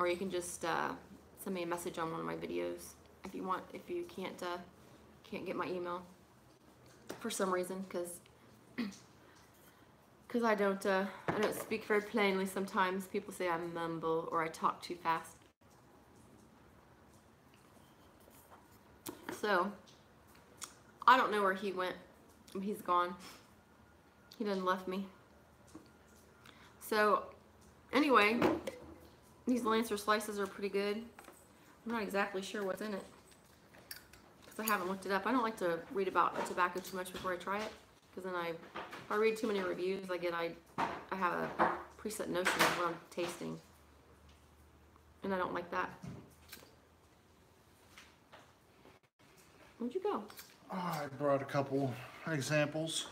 or you can just send me a message on one of my videos if you want. If you can't get my email for some reason, because I don't speak very plainly sometimes. People say I mumble or I talk too fast. So I don't know where he went. He's gone. He done left me. So anyway, these Lancer slices are pretty good. I'm not exactly sure what's in it because I haven't looked it up. I don't like to read about tobacco too much before I try it, because then if I read too many reviews, I have a preset notion of what I'm tasting, and I don't like that. Where'd you go? Oh, I brought a couple examples.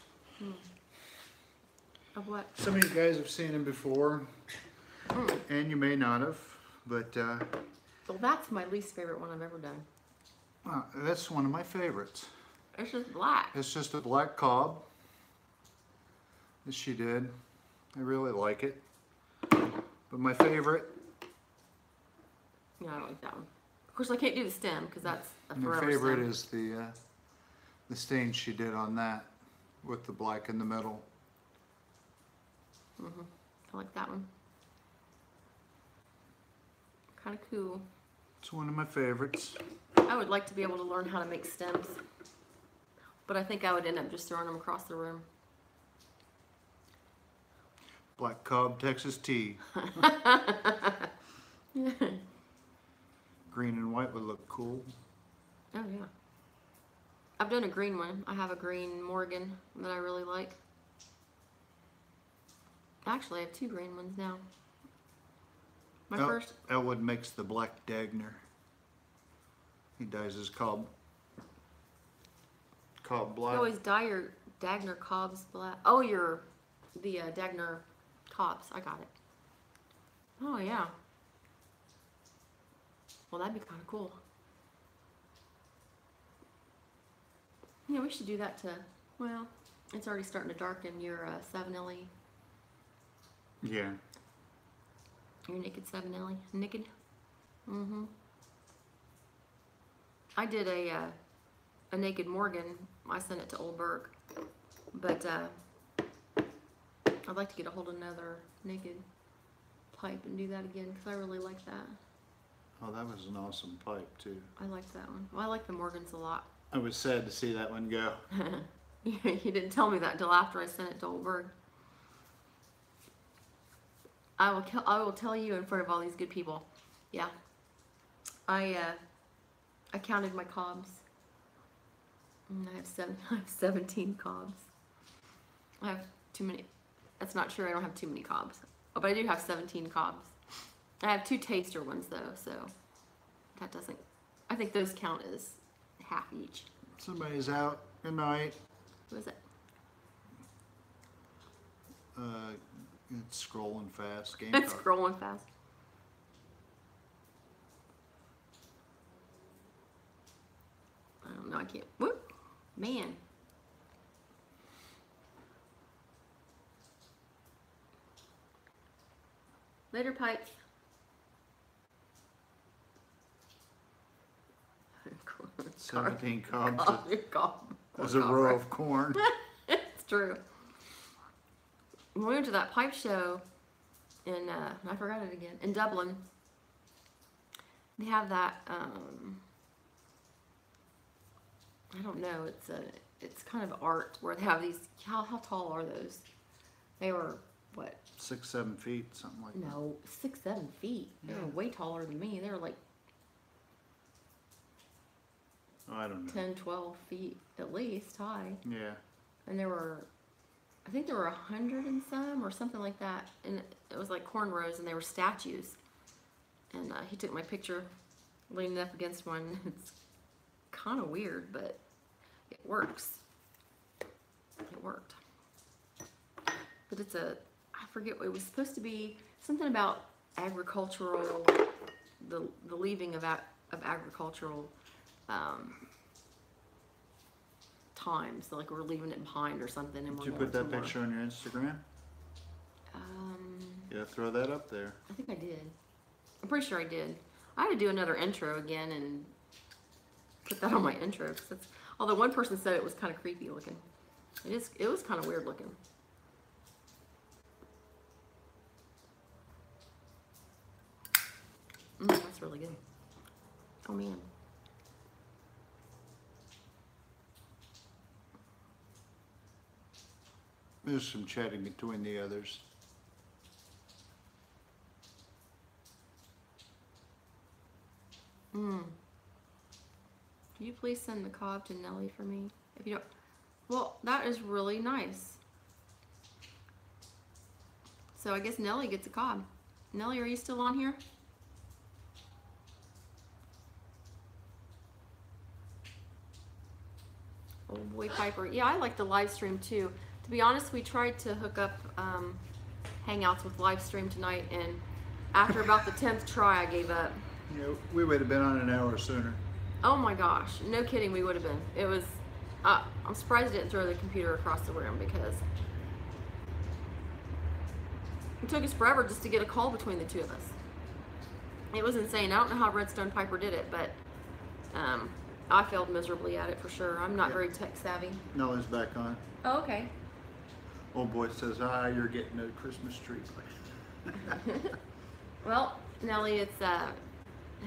Of what? Some of you guys have seen them before, and you may not have, but Well, that's my least favorite one I've ever done. that's one of my favorites. It's just black. It's just a black cob that she did. I really like it. But my favorite, Yeah, I don't like that one. Of course, I can't do the stem because that's a my forever favorite stem. is the stain she did on that with the black in the middle. I like that one. Kind of cool. It's one of my favorites. I would like to be able to learn how to make stems, but I think I would end up just throwing them across the room. Black cob Texas tea. Green and white would look cool. Oh yeah. I've done a green one. I have a green Morgan that I really like. Actually, I have two green ones now. My first. Elwood makes the black Dagner. He dyes his cob You black. always dye your Dagner cobs black. Oh, the Dagner cobs. I got it. Oh yeah. Well, that'd be kind of cool. Yeah, we should do that to. Well, it's already starting to darken your 7LE. Yeah. Your naked 7LE. Naked. I did a naked Morgan. I sent it to Old Burke, but I'd like to get a hold of another naked pipe and do that again because I really like that. Oh, that was an awesome pipe too. I like that one. Well, I like the Morgans a lot. I was sad to see that one go. You didn't tell me that until after I sent it to Old Burke. I will tell you in front of all these good people. Yeah. I counted my cobs. And I have 17 cobs. I have too many. That's not true. I don't have too many cobs. Oh, but I do have 17 cobs. I have 2 taster ones though, so that doesn't. I think those count as half each. Somebody's out. Good night. What is it? It's scrolling fast. Game It's card. scrolling fast. I don't know. I can't. Whoop, man. Later, pipes. 17 cobs. There's a row of corn. It's true. When we went to that pipe show in, I forgot it again, in Dublin, they have that, I don't know, it's kind of art where they have these, how tall are those? They were, what? 6-7 feet, something like that. No, 6-7 feet. They were way taller than me. They were like Oh, I don't know. 10-12 feet at least high. Yeah. And there were, I think there were 100 and some or something like that, and it was like cornrows and they were statues. And he took my picture leaning up against one. It's kind of weird, but works. It worked. But it's I forget, it was supposed to be something about agricultural, the leaving of agricultural times. So like we're leaving it behind or something. And Did you put that picture on your Instagram? Yeah, throw that up there. I think I did. I'm pretty sure I did. I had to do another intro again and put that on my intro. Cause although one person said it was kind of creepy looking. It was kind of weird looking. That's really good. Oh man. There's some chatting between the others. Can you please send the cob to Nellie for me? If you don't, well, that is really nice. So I guess Nellie gets a cob. Nellie, are you still on here? Oh boy, Piper. Yeah, I like the live stream too. To be honest, we tried to hook up Hangouts with live stream tonight, and after about the 10th try, I gave up. Yeah, we would have been on an hour sooner. Oh my gosh, no kidding, we would have been. It was, I'm surprised I didn't throw the computer across the room because it took us forever just to get a call between the two of us. It was insane. I don't know how Redstone Piper did it, but I failed miserably at it for sure. I'm not very tech savvy. Nellie's back on. Oh, okay. Old boy says, you're getting a Christmas tree. Well, Nellie, it's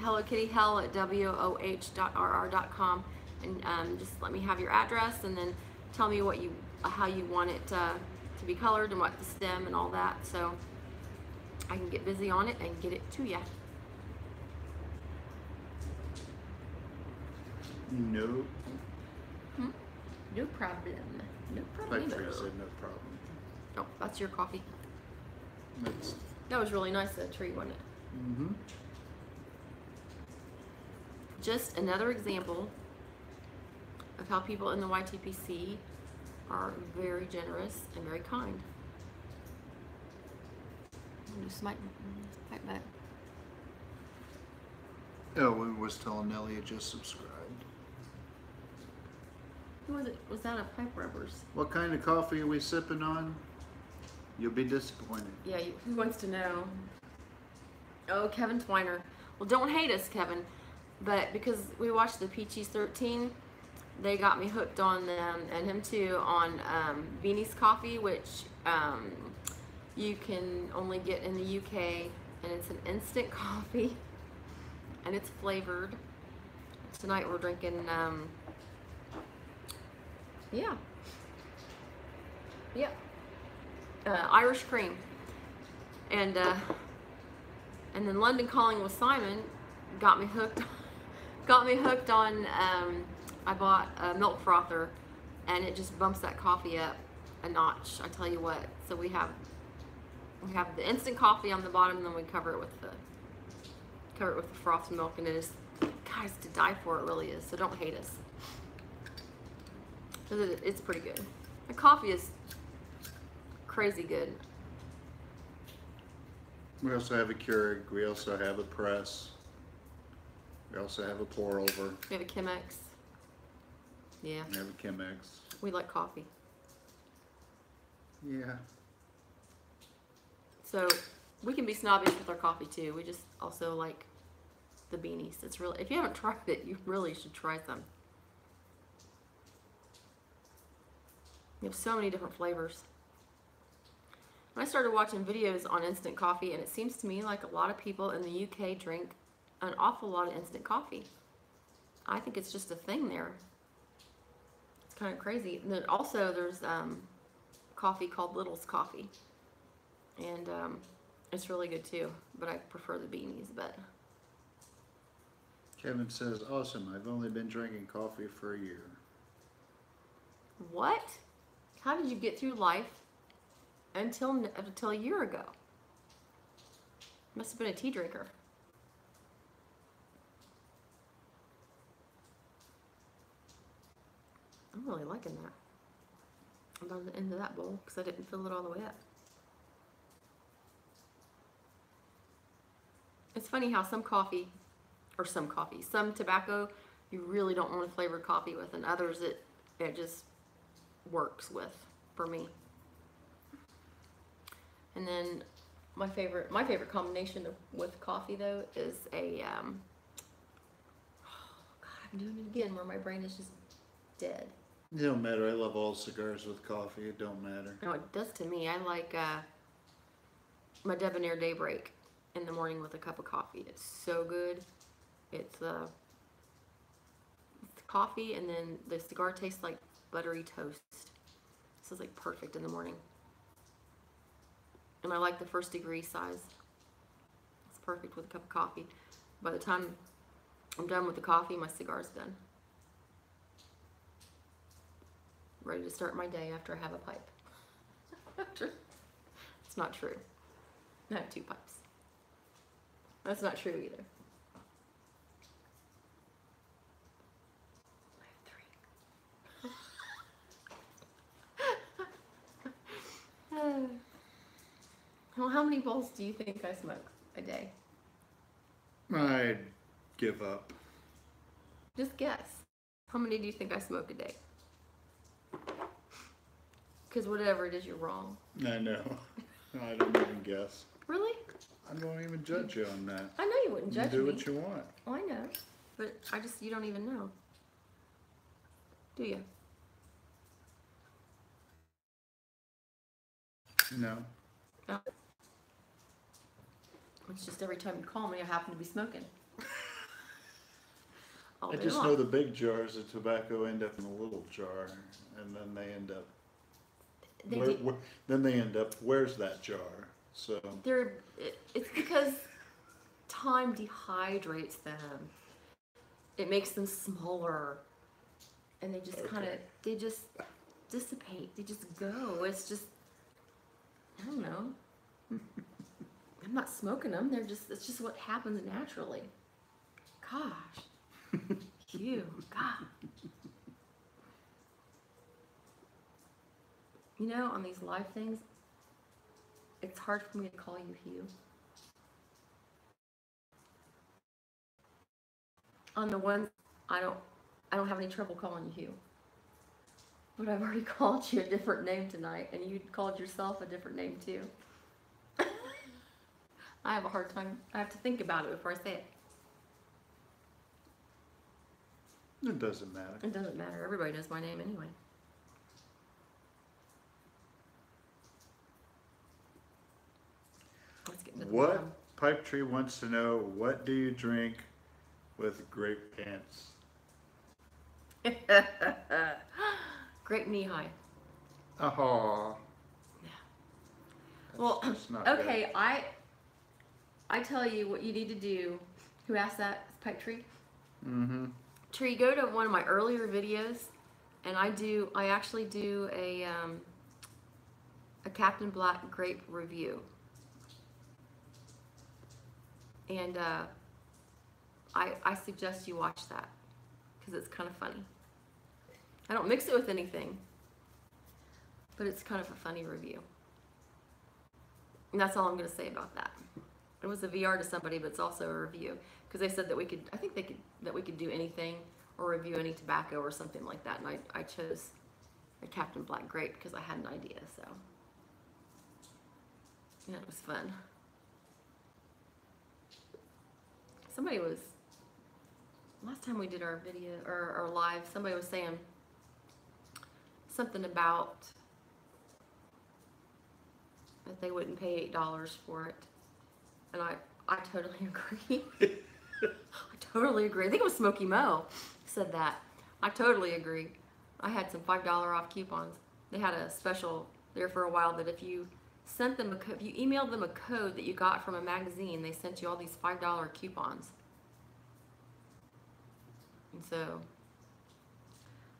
Hello Kitty Hell at woh.rr.com, and just let me have your address, and then tell me what how you want it to be colored and what the stem and all that, so I can get busy on it and get it to you. No. No problem. No problem. Piper said no problem. Oh, that's your coffee. That's. That was really nice, that tree, wasn't it? Mm-hmm. Just another example of how people in the YTPC are very generous and very kind. Just might back. Oh, we was telling Nellie you just subscribed. Who was it? Was that a Pipe Rubbers? What kind of coffee are we sipping on? You'll be disappointed. Yeah, who wants to know? Oh, Kevin Twiner. Well, don't hate us, Kevin. But because we watched the Peaches 13, they got me hooked on them, and him too, on Beanie's Coffee, which you can only get in the UK, and it's an instant coffee, and it's flavored. Tonight we're drinking, Irish cream, and then London Calling with Simon got me hooked. Got me hooked on. I bought a milk frother, and it just bumps that coffee up a notch. I tell you what. So we have the instant coffee on the bottom, and then we cover it with the frothed milk, and it is, guys, to die for. It really is. So don't hate us. It's pretty good. The coffee is crazy good. We also have a Keurig. We also have a press. We also have a pour over. We have a Chemex. Yeah. We have a Chemex. We like coffee. Yeah. So we can be snobbish with our coffee too. We just also like the beanies. It's really, if you haven't tried it, you really should try some. You have so many different flavors. When I started watching videos on instant coffee, and it seems to me like a lot of people in the UK drink an awful lot of instant coffee. I think it's just a thing there. It's kind of crazy. And then also there's coffee called Little's Coffee, and it's really good too, but I prefer the beanies. But Kevin says, awesome, I've only been drinking coffee for a year. what? How did you get through life until a year ago? Must have been a tea drinker. I'm really liking that. I'm on the end of that bowl because I didn't fill it all the way up. It's funny how some tobacco, you really don't want to flavor coffee with, and others it just works with for me. And then my favorite combination with coffee though is a oh God, I'm doing it again where my brain is just dead. It don't matter. I love all cigars with coffee. It don't matter. No, it does to me. I like my Debonair Daybreak in the morning with a cup of coffee. It's so good. It's coffee, and then the cigar tastes like buttery toast. This is like perfect in the morning. And I like the first degree size. It's perfect with a cup of coffee. By the time I'm done with the coffee, my cigar's done. Ready to start my day after I have a pipe. It's not true. I have 2 pipes. That's not true either. I have 3. Well, how many bowls do you think I smoke a day? I'd give up. Just guess. How many do you think I smoke a day? Because whatever it is, you're wrong. I know. I don't even guess. Really? I don't even judge you on that. I know you wouldn't judge You do me. what you want. Oh, I know. But you don't even know. Do you? No. No. It's just every time you call me, I happen to be smoking. All I day just long. know the big jars of tobacco end up in a little jar, and then they end up. Then they end up. Where's that jar? So. It's because time dehydrates them. It makes them smaller, and they just they just dissipate. They just go. It's just, I don't know. I'm not smoking them. It's just what happens naturally. Gosh. Hugh, God. You know, on these live things, it's hard for me to call you Hugh. On the ones I don't have any trouble calling you Hugh. But I've already called you a different name tonight, and you called yourself a different name too. I have a hard time. I have to think about it before I say it. It doesn't matter. It doesn't matter. Everybody knows my name anyway. Let's get into the What bottom. Pipe Tree wants to know, what do you drink with grape pants? Grape knee high. Oh. Yeah. Well, That's not okay, good. I tell you what you need to do. Who asked that? Pipe Tree? Mm-hmm. Tree, go to one of my earlier videos, and I actually do a Captain Black grape review. And I suggest you watch that because it's kind of funny. I don't mix it with anything, but it's kind of a funny review. And that's all I'm going to say about that. It was a VR to somebody, but it's also a review because they said that we could do anything or review any tobacco or something like that. And I chose a Captain Black grape because I had an idea. So yeah, it was fun. Somebody was, last time we did our video or our live, somebody was saying something about that they wouldn't pay $8 for it. And I totally agree. I totally agree. I think it was Smokey Mo said that. I totally agree. I had some $5 off coupons. They had a special there for a while that if you sent them if you emailed them a code that you got from a magazine, they sent you all these $5 coupons. And so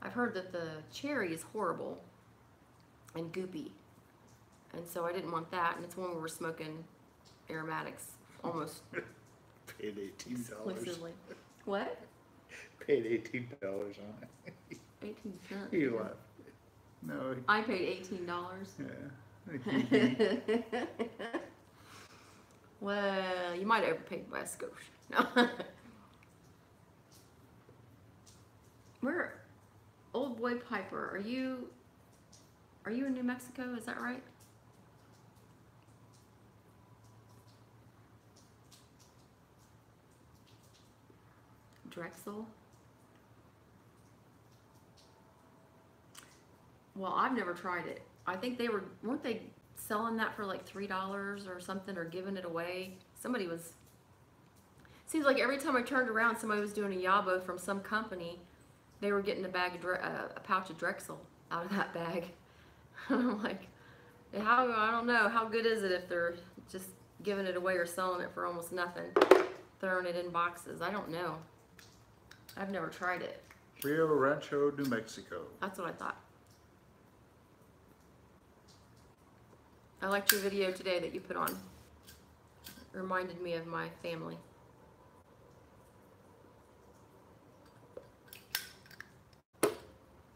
I've heard that the cherry is horrible and goopy. And so I didn't want that. And it's when we were smoking aromatics almost Paid $18. exclusively. What? Paid $18 on it. 18 cents. He laughed. No, I paid $18. yeah. Well, you might have overpaid by a Scotia. No. Where, Old Boy Piper? Are you in New Mexico? Is that right? Drexel. Well, I've never tried it. I think weren't they selling that for like $3 or something, or giving it away? Somebody was. Seems like every time I turned around, somebody was doing a Yabo from some company. They were getting a pouch of Drexel out of that bag. I'm like, I don't know, how good is it if they're just giving it away or selling it for almost nothing, throwing it in boxes? I don't know. I've never tried it. Rio Rancho, New Mexico. That's what I thought. I liked your video today that you put on. It reminded me of my family.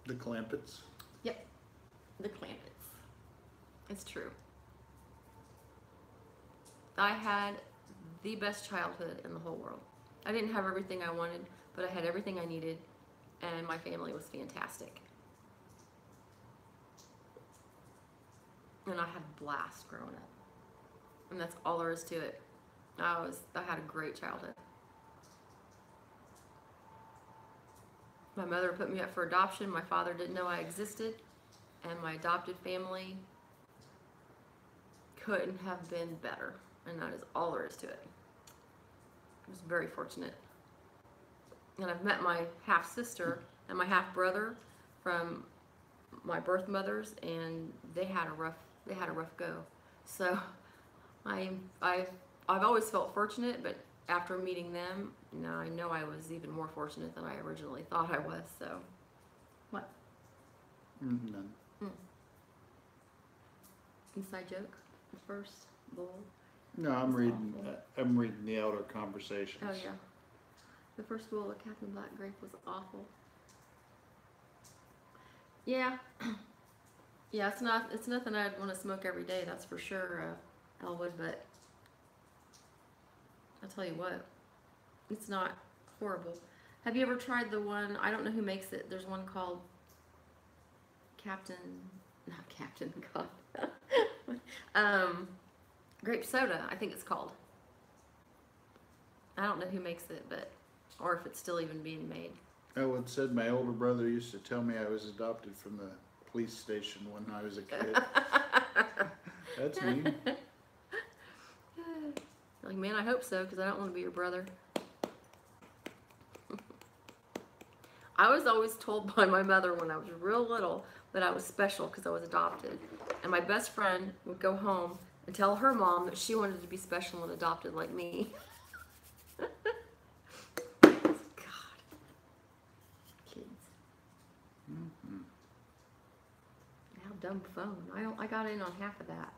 The Clampets. Yep, the Clampets. It's true. I had the best childhood in the whole world. I didn't have everything I wanted, but I had everything I needed, and my family was fantastic. And I had a blast growing up. And that's all there is to it. I had a great childhood. My mother put me up for adoption. My father didn't know I existed. And my adopted family couldn't have been better. And that is all there is to it. I was very fortunate. And I've met my half-sister and my half-brother from my birth mothers, and they had a rough go. So I've always felt fortunate, but after meeting them, now I know I was even more fortunate than I originally thought I was. So what? None. Inside joke? The first bowl? No, I'm reading the Elder Conversations. Oh yeah. The first bowl of Captain Black Grape was awful. Yeah. Yeah, it's nothing I'd want to smoke every day, that's for sure, Elwood, but I'll tell you what, it's not horrible. Have you ever tried the one, I don't know who makes it, there's one called grape soda, I think it's called. I don't know who makes it, or if it's still even being made. Oh, it said my older brother used to tell me I was adopted from the police station when I was a kid. That's mean. Like, man, I hope so, because I don't want to be your brother. I was always told by my mother when I was real little that I was special because I was adopted. And my best friend would go home and tell her mom that she wanted to be special and adopted like me. God. Kids. Mm-hmm. How dumb phone. I got in on half of that.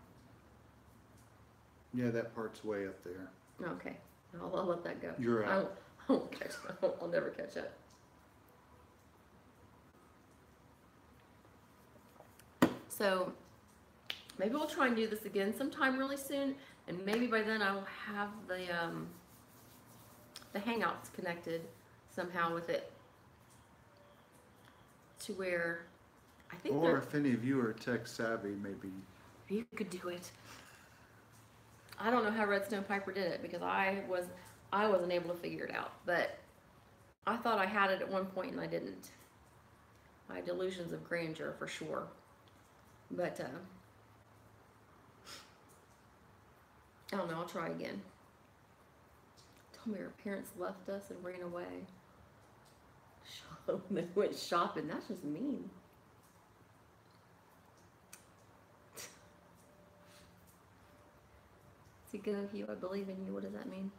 Yeah, that part's way up there. Okay. I'll let that go. You're out. I won't catch up. I'll never catch up. So maybe we'll try and do this again sometime really soon, and maybe by then I will have the Hangouts connected somehow with it, to where I think. Or if any of you are tech savvy, maybe you could do it. I don't know how Redstone Piper did it, because I wasn't able to figure it out, but I thought I had it at one point and I didn't. My delusions of grandeur for sure. But I don't know, I'll try again. Told me her parents left us and ran away. They went shopping. That's just mean. Is he good of you? I believe in you. What does that mean?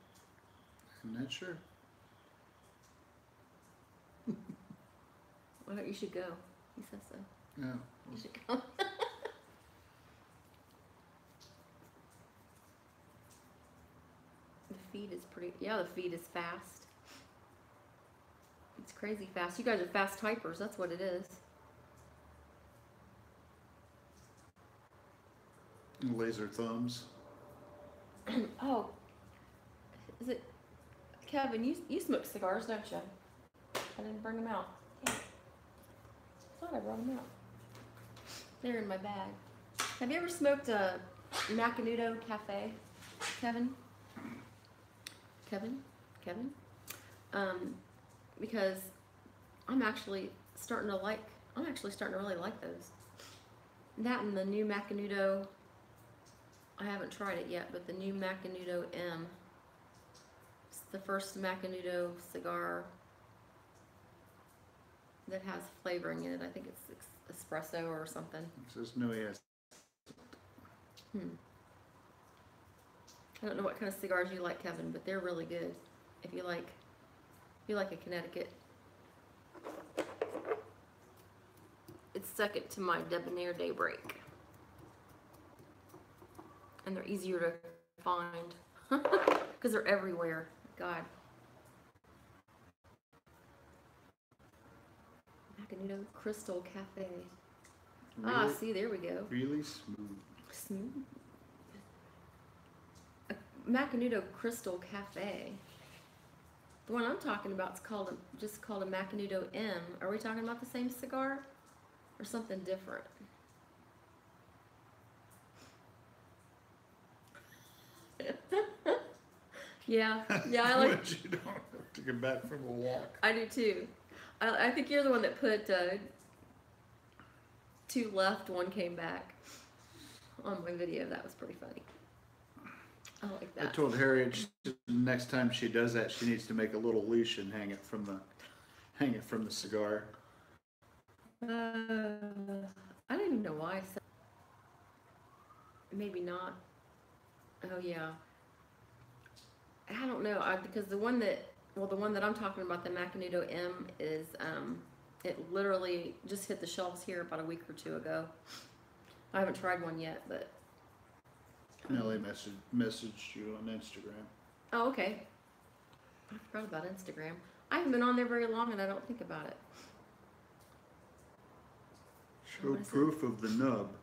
I'm not sure. Well, you should go. He says so. No. You should go. The feed is pretty. Yeah, the feed is fast. It's crazy fast. You guys are fast typers. That's what it is. Laser thumbs. Oh, is it Kevin? You smoke cigars, don't you? I didn't bring them out. Yeah. I thought I brought them out. They're in my bag. Have you ever smoked a Macanudo Cafe, Kevin? Kevin? Because I'm actually starting to really like those. That and the new Macanudo, I haven't tried it yet, but the new Macanudo M. It's the first Macanudo cigar that has flavoring in it. I think it's espresso or something. It says no yes. I don't know what kind of cigars you like, Kevin, but they're really good. If you like a Connecticut. It's second to my Debonair Daybreak. And they're easier to find because they're everywhere. God. Macanudo Crystal Cafe. Really, See, there we go. really smooth. Smooth. Macanudo Crystal Cafe. The one I'm talking about is just called a Macanudo M. Are we talking about the same cigar or something different? Yeah, I like. But you don't have to get back from a walk. I do too. I think you're the one that put two left, one came back on my video. That was pretty funny. I like that. I told Harriet next time she does that, she needs to make a little leash and hang it from the cigar. I don't even know why I said. Maybe not. Oh yeah. I don't know. Because the one that I'm talking about, the Macanudo M, is it literally just hit the shelves here about a week or two ago. I haven't tried one yet, but. Nellie messaged you on Instagram. Oh, okay. I forgot about Instagram. I haven't been on there very long, and I don't think about it. Show proof of the nub.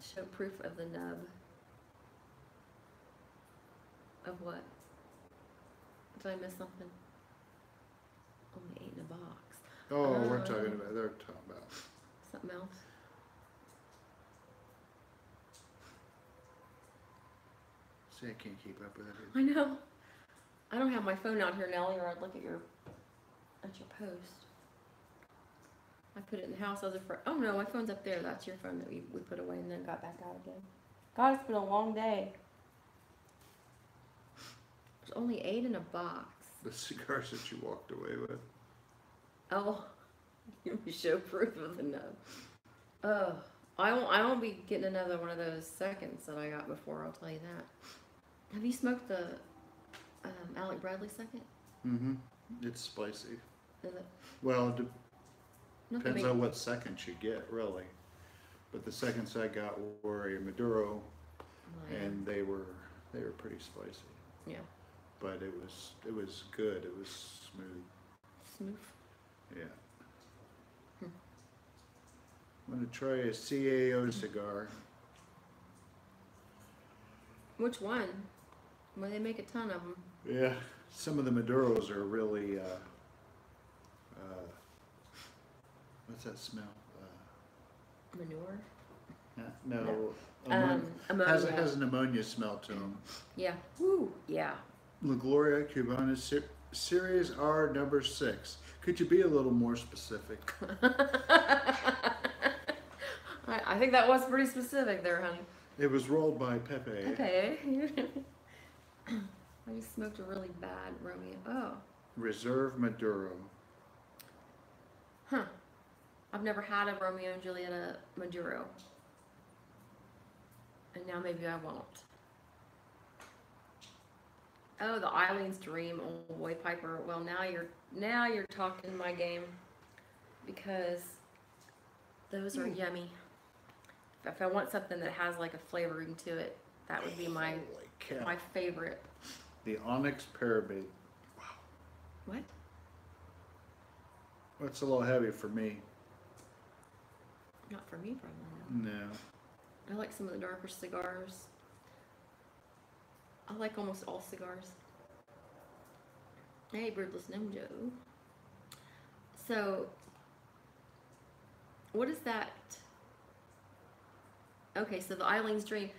Show proof of the nub. Of what? Did I miss something? Only 8 in a box. Oh, they're talking about Something else? See, I can't keep up with it. I know. I don't have my phone out here, Nellie, or I'd look at your post. I put it in the house. Oh no, my phone's up there. That's your phone that we put away and then got back out again. God, it's been a long day. There's only 8 in a box. The cigars that you walked away with. Oh, you show proof of the nub. Oh, I won't be getting another one of those seconds that I got before. I'll tell you that. Have you smoked the Alec Bradley second? Mm-hmm. It's spicy. Is it? Well, depends Nothing on what seconds you get, really. But the seconds I got were a Maduro, and they were pretty spicy. Yeah. But it was good. It was smooth. Smooth. Yeah. I'm gonna try a CAO cigar. Which one? Well, they make a ton of them. Yeah. Some of the Maduros are really. What's that smell? Manure. No. Ammonia. Has an ammonia smell to them. Yeah. Woo. Yeah. La Gloria Cubana Series R number 6. Could you be a little more specific? I think that was pretty specific there, honey. It was rolled by Pepe. Okay. I just smoked a really bad Romeo. Oh. Reserve Maduro. Huh. I've never had a Romeo and Julieta Maduro. And now maybe I won't. Oh, the Eileen's Dream, Old Boy Piper. Well, now you're talking my game, because those are yummy. If I want something that has like a flavoring to it, that would be my favorite. The Onyx Parabate. What? It's a little heavy for me. Not for me, probably. No. I like some of the darker cigars. I like almost all cigars. Hey, Birdless Gnome Joe. So, what is that? Okay, so the Eileen's Dream.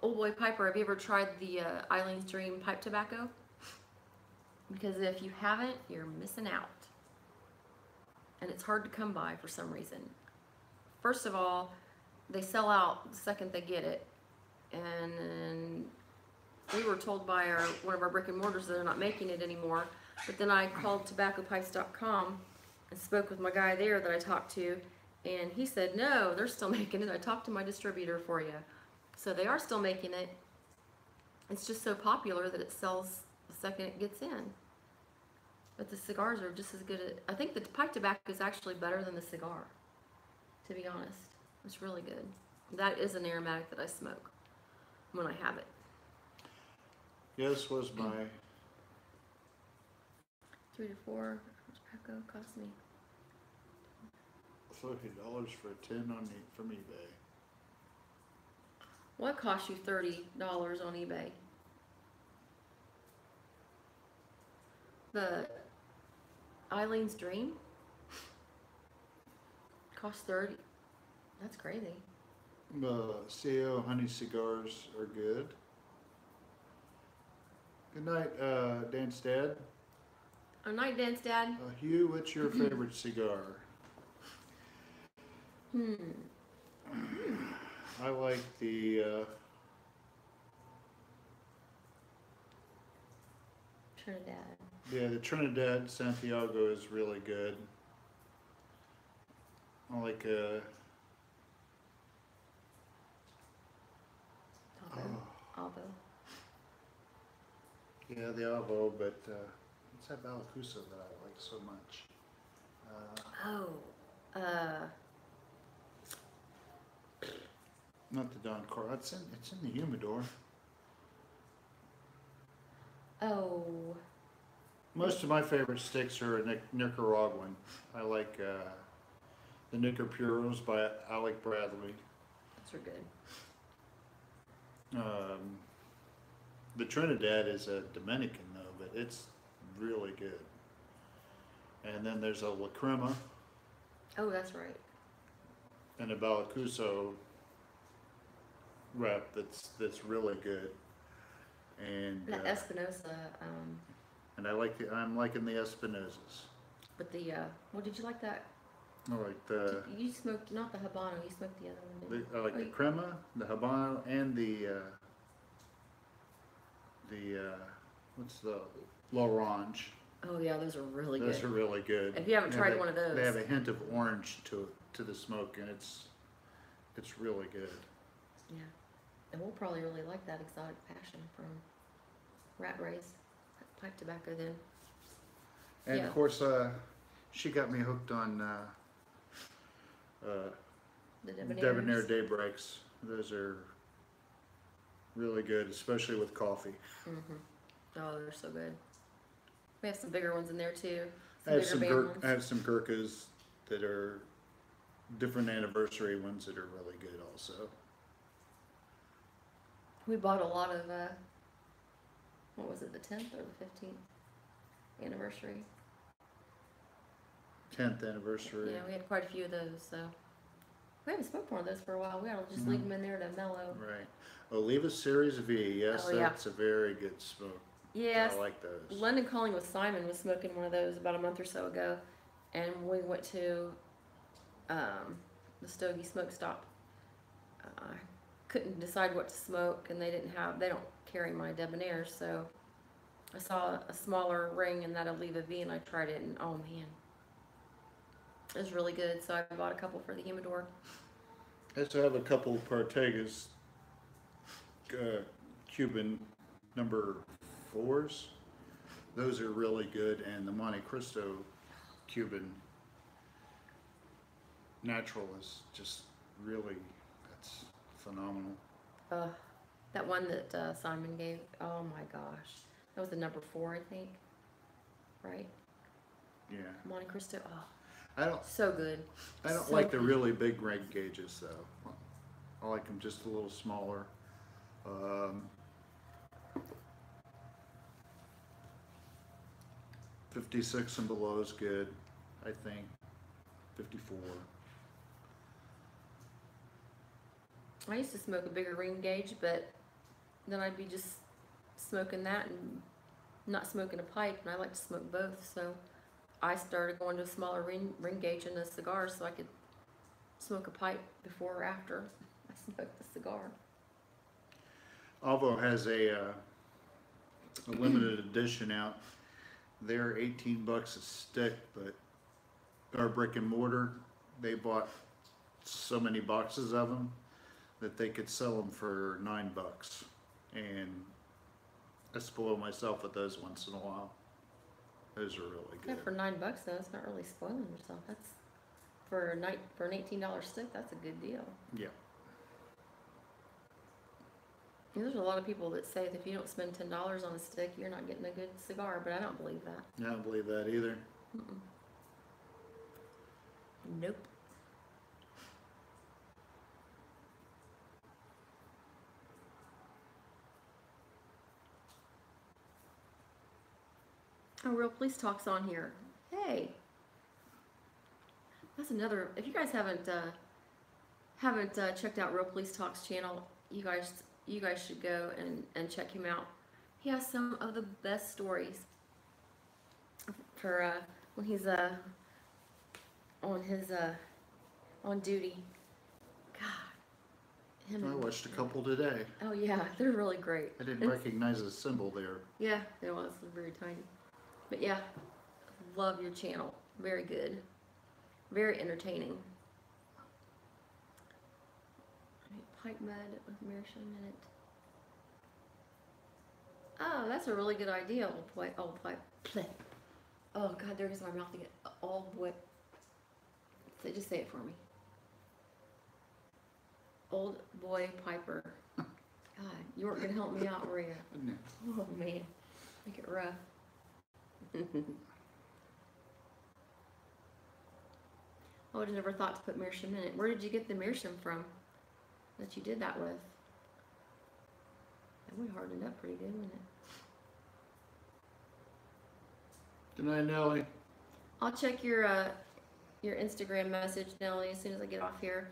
Old Boy Piper, have you ever tried the Eileen's Dream pipe tobacco? Because if you haven't, you're missing out. And it's hard to come by for some reason. First of all, they sell out the second they get it. And we were told by one of our brick and mortars that they're not making it anymore. But then I called tobaccopipes.com and spoke with my guy there that I talked to, and he said, no, they're still making it. I talked to my distributor for you. So they are still making it. It's just so popular that it sells the second it gets in. But the cigars are just as good. I think the pipe tobacco is actually better than the cigar, to be honest. It's really good. That is an aromatic that I smoke when I have it. Yes, was my 3 to 4 tobacco cost me. $30 for a tin from eBay. What cost you $30 on eBay? The Eileen's Dream cost 30. That's crazy. CO honey cigars are good. Good night, Dan's dad. Oh, night, Dance Dad. Hugh, what's your favorite cigar? I like the Trinidad. yeah, the Trinidad Santiago is really good. I like Avo. yeah, the Avo, but it's that Balacusa that I like so much. Not the Don Carl. It's in the humidor. Oh. Most of my favorite sticks are Nicaraguan. I like the Nicker Puros by Alec Bradley. Those are good. The Trinidad is a Dominican though, but it's really good. And then there's a La Crema Oh, that's right. and a Balacuso wrap that's really good. And That Espinosa, and I'm liking the Espinosas. but the, well, did you like that? I like the You smoked, not the Habano, you smoked the other one, didn't you? I like the Crema, the Habano, and the what's the L'Orange. Oh, yeah, those are really good. Those are really good. If you haven't tried one of those. They have a hint of orange to the smoke, and it's really good. Yeah. And we'll probably really like that Exotic Passion from Rat Race. Pipe tobacco then. And Yeah. of course, she got me hooked on The Debonaires. Debonair Daybreaks. Those are really good, especially with coffee. Oh, they're so good. We have some bigger ones in there too. I have bigger band I have some Gurkhas that are different anniversary ones that are really good also. We bought a lot of, what was it, the 10th or the 15th anniversary? 10th anniversary. Yeah, we had quite a few of those, so. We haven't smoked one of those for a while. We ought to just leave them in there to mellow. Right. Oliva Series V. Yes, Oh, yeah. that's a very good smoke. Yes. I like those. London Calling with Simon was smoking one of those about a month or so ago, and we went to the Stogie Smoke Stop. I couldn't decide what to smoke, and they don't carry my Debonaires, so I saw a smaller ring in that Oliva V, and I tried it, and oh man, it was really good. So I bought a couple for the humidor. I also have a couple Partegas Cuban number 4s. Those are really good, and the Monte Cristo Cuban Natural is just really, that's phenomenal. That one that Simon gave, oh my gosh, that was the number 4, I think, right? Yeah. Monte Cristo. Oh, I don't so good. I don't So like the good. really big ring gauges though. I like them just a little smaller. Um, 56 and below is good, I think. 54. I used to smoke a bigger ring gauge, but then I'd be just smoking that and not smoking a pipe, and I like to smoke both. So I started going to a smaller ring gauge in the cigar so I could smoke a pipe before or after I smoked the cigar. Alvo has a limited edition out. They're 18 bucks a stick, but our brick and mortar, they bought so many boxes of them that they could sell them for $9, and I spoil myself with those once in a while. Those are really Yeah, good. for $9 though, it's not really spoiling yourself. That's for an $18 stick. That's a good deal. Yeah. And there's a lot of people that say that if you don't spend $10 on a stick, you're not getting a good cigar, but I don't believe that. I don't believe that either. Mm-mm. Nope. Oh, Real Police Talk's on here. Hey, that's another. If you guys haven't checked out Real Police Talk's channel, you guys should go and check him out. He has some of the best stories for when he's on his on duty. God, him. I watched a couple today. Oh yeah, they're really great. I didn't recognize the symbol there. Yeah, it was very tiny. But yeah, love your channel. Very good. Very entertaining. Pipe mud with Meerschaum in it. Oh, that's a really good idea, old boy. Old pipe. Oh God, there goes my mouth again. Old boy. So just say it for me. Old boy Piper. God, you weren't gonna help me out, were you? No. Oh man, make it rough. I would have never thought to put Meerschaum in it. Where did you get the Meerschaum from that you did that with? That would harden up pretty good, wouldn't it? Good night, Nellie. I'll check your Instagram message, Nellie, as soon as I get off here,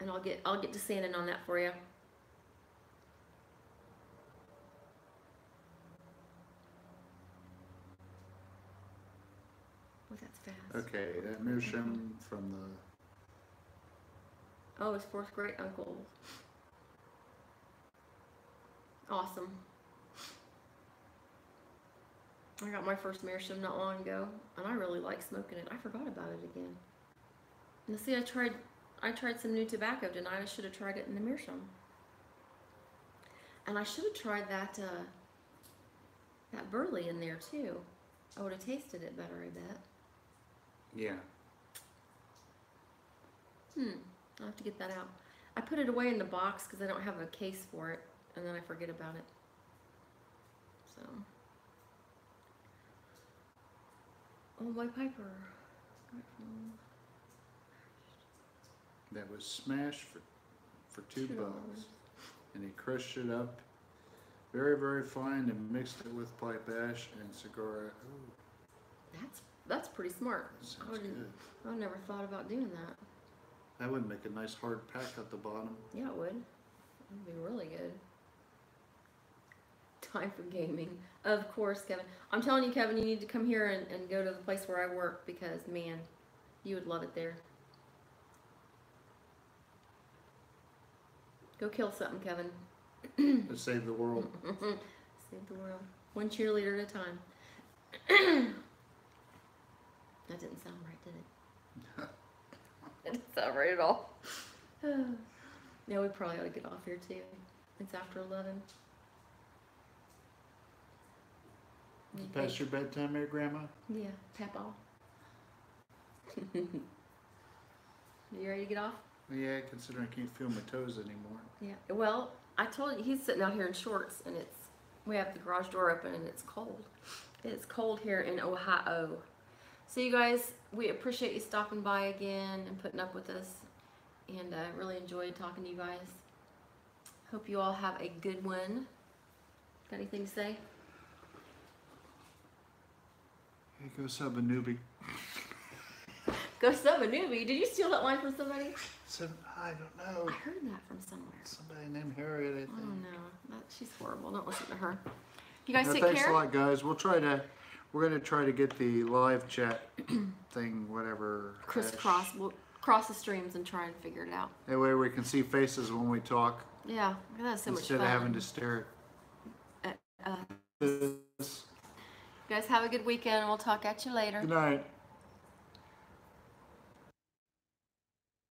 and I'll get to sanding on that for you. Oh, that's fast. Okay, that Meerschaum from Oh, his fourth great uncle. Awesome. I got my first Meerschaum not long ago, and I really like smoking it. I forgot about it again. And see, I tried some new tobacco tonight. I should have tried it in the Meerschaum. And I should have tried that burley in there too. I would have tasted it better, I bet. yeah. I'll have to get that out. I put it away in the box because I don't have a case for it, and then I forget about it. So, Old Boy Piper. That was smashed for $2, $2. and he crushed it up very, very fine and mixed it with pipe ash and cigar. Ooh, That's pretty smart. that sounds good. I never thought about doing that. That would make a nice hard pack at the bottom. Yeah, it would. It'd be really good. Time for gaming. Of course, Kevin. I'm telling you, Kevin, you need to come here and go to the place where I work because, man, you would love it there. Go kill something, Kevin. To save the world. Save the world. One cheerleader at a time. That didn't sound right, did it? It didn't sound right at all. Yeah, we probably ought to get off here too. It's after 11. Is it past your bedtime there, Grandma? Yeah, tap off. You ready to get off? Yeah, considering I can't feel my toes anymore. Yeah. Well, I told you he's sitting out here in shorts, and we have the garage door open, and it's cold. It's cold here in Ohio. So you guys, we appreciate you stopping by again and putting up with us. And really enjoyed talking to you guys. Hope you all have a good one. Got anything to say? Hey, go sub a newbie. Go sub a newbie. Did you steal that line from somebody? I don't know. I heard that from somewhere. Somebody named Harriet, I think. Oh no, she's horrible. Don't listen to her. You guys No, take thanks care. a lot, guys. We're gonna try to get the live chat thing, whatever. Crisscross. We'll cross the streams and try and figure it out. That way we can see faces when we talk Yeah, that's so much instead fun. of having to stare Uh, at this. you guys have a good weekend. We'll talk at you later. Good night.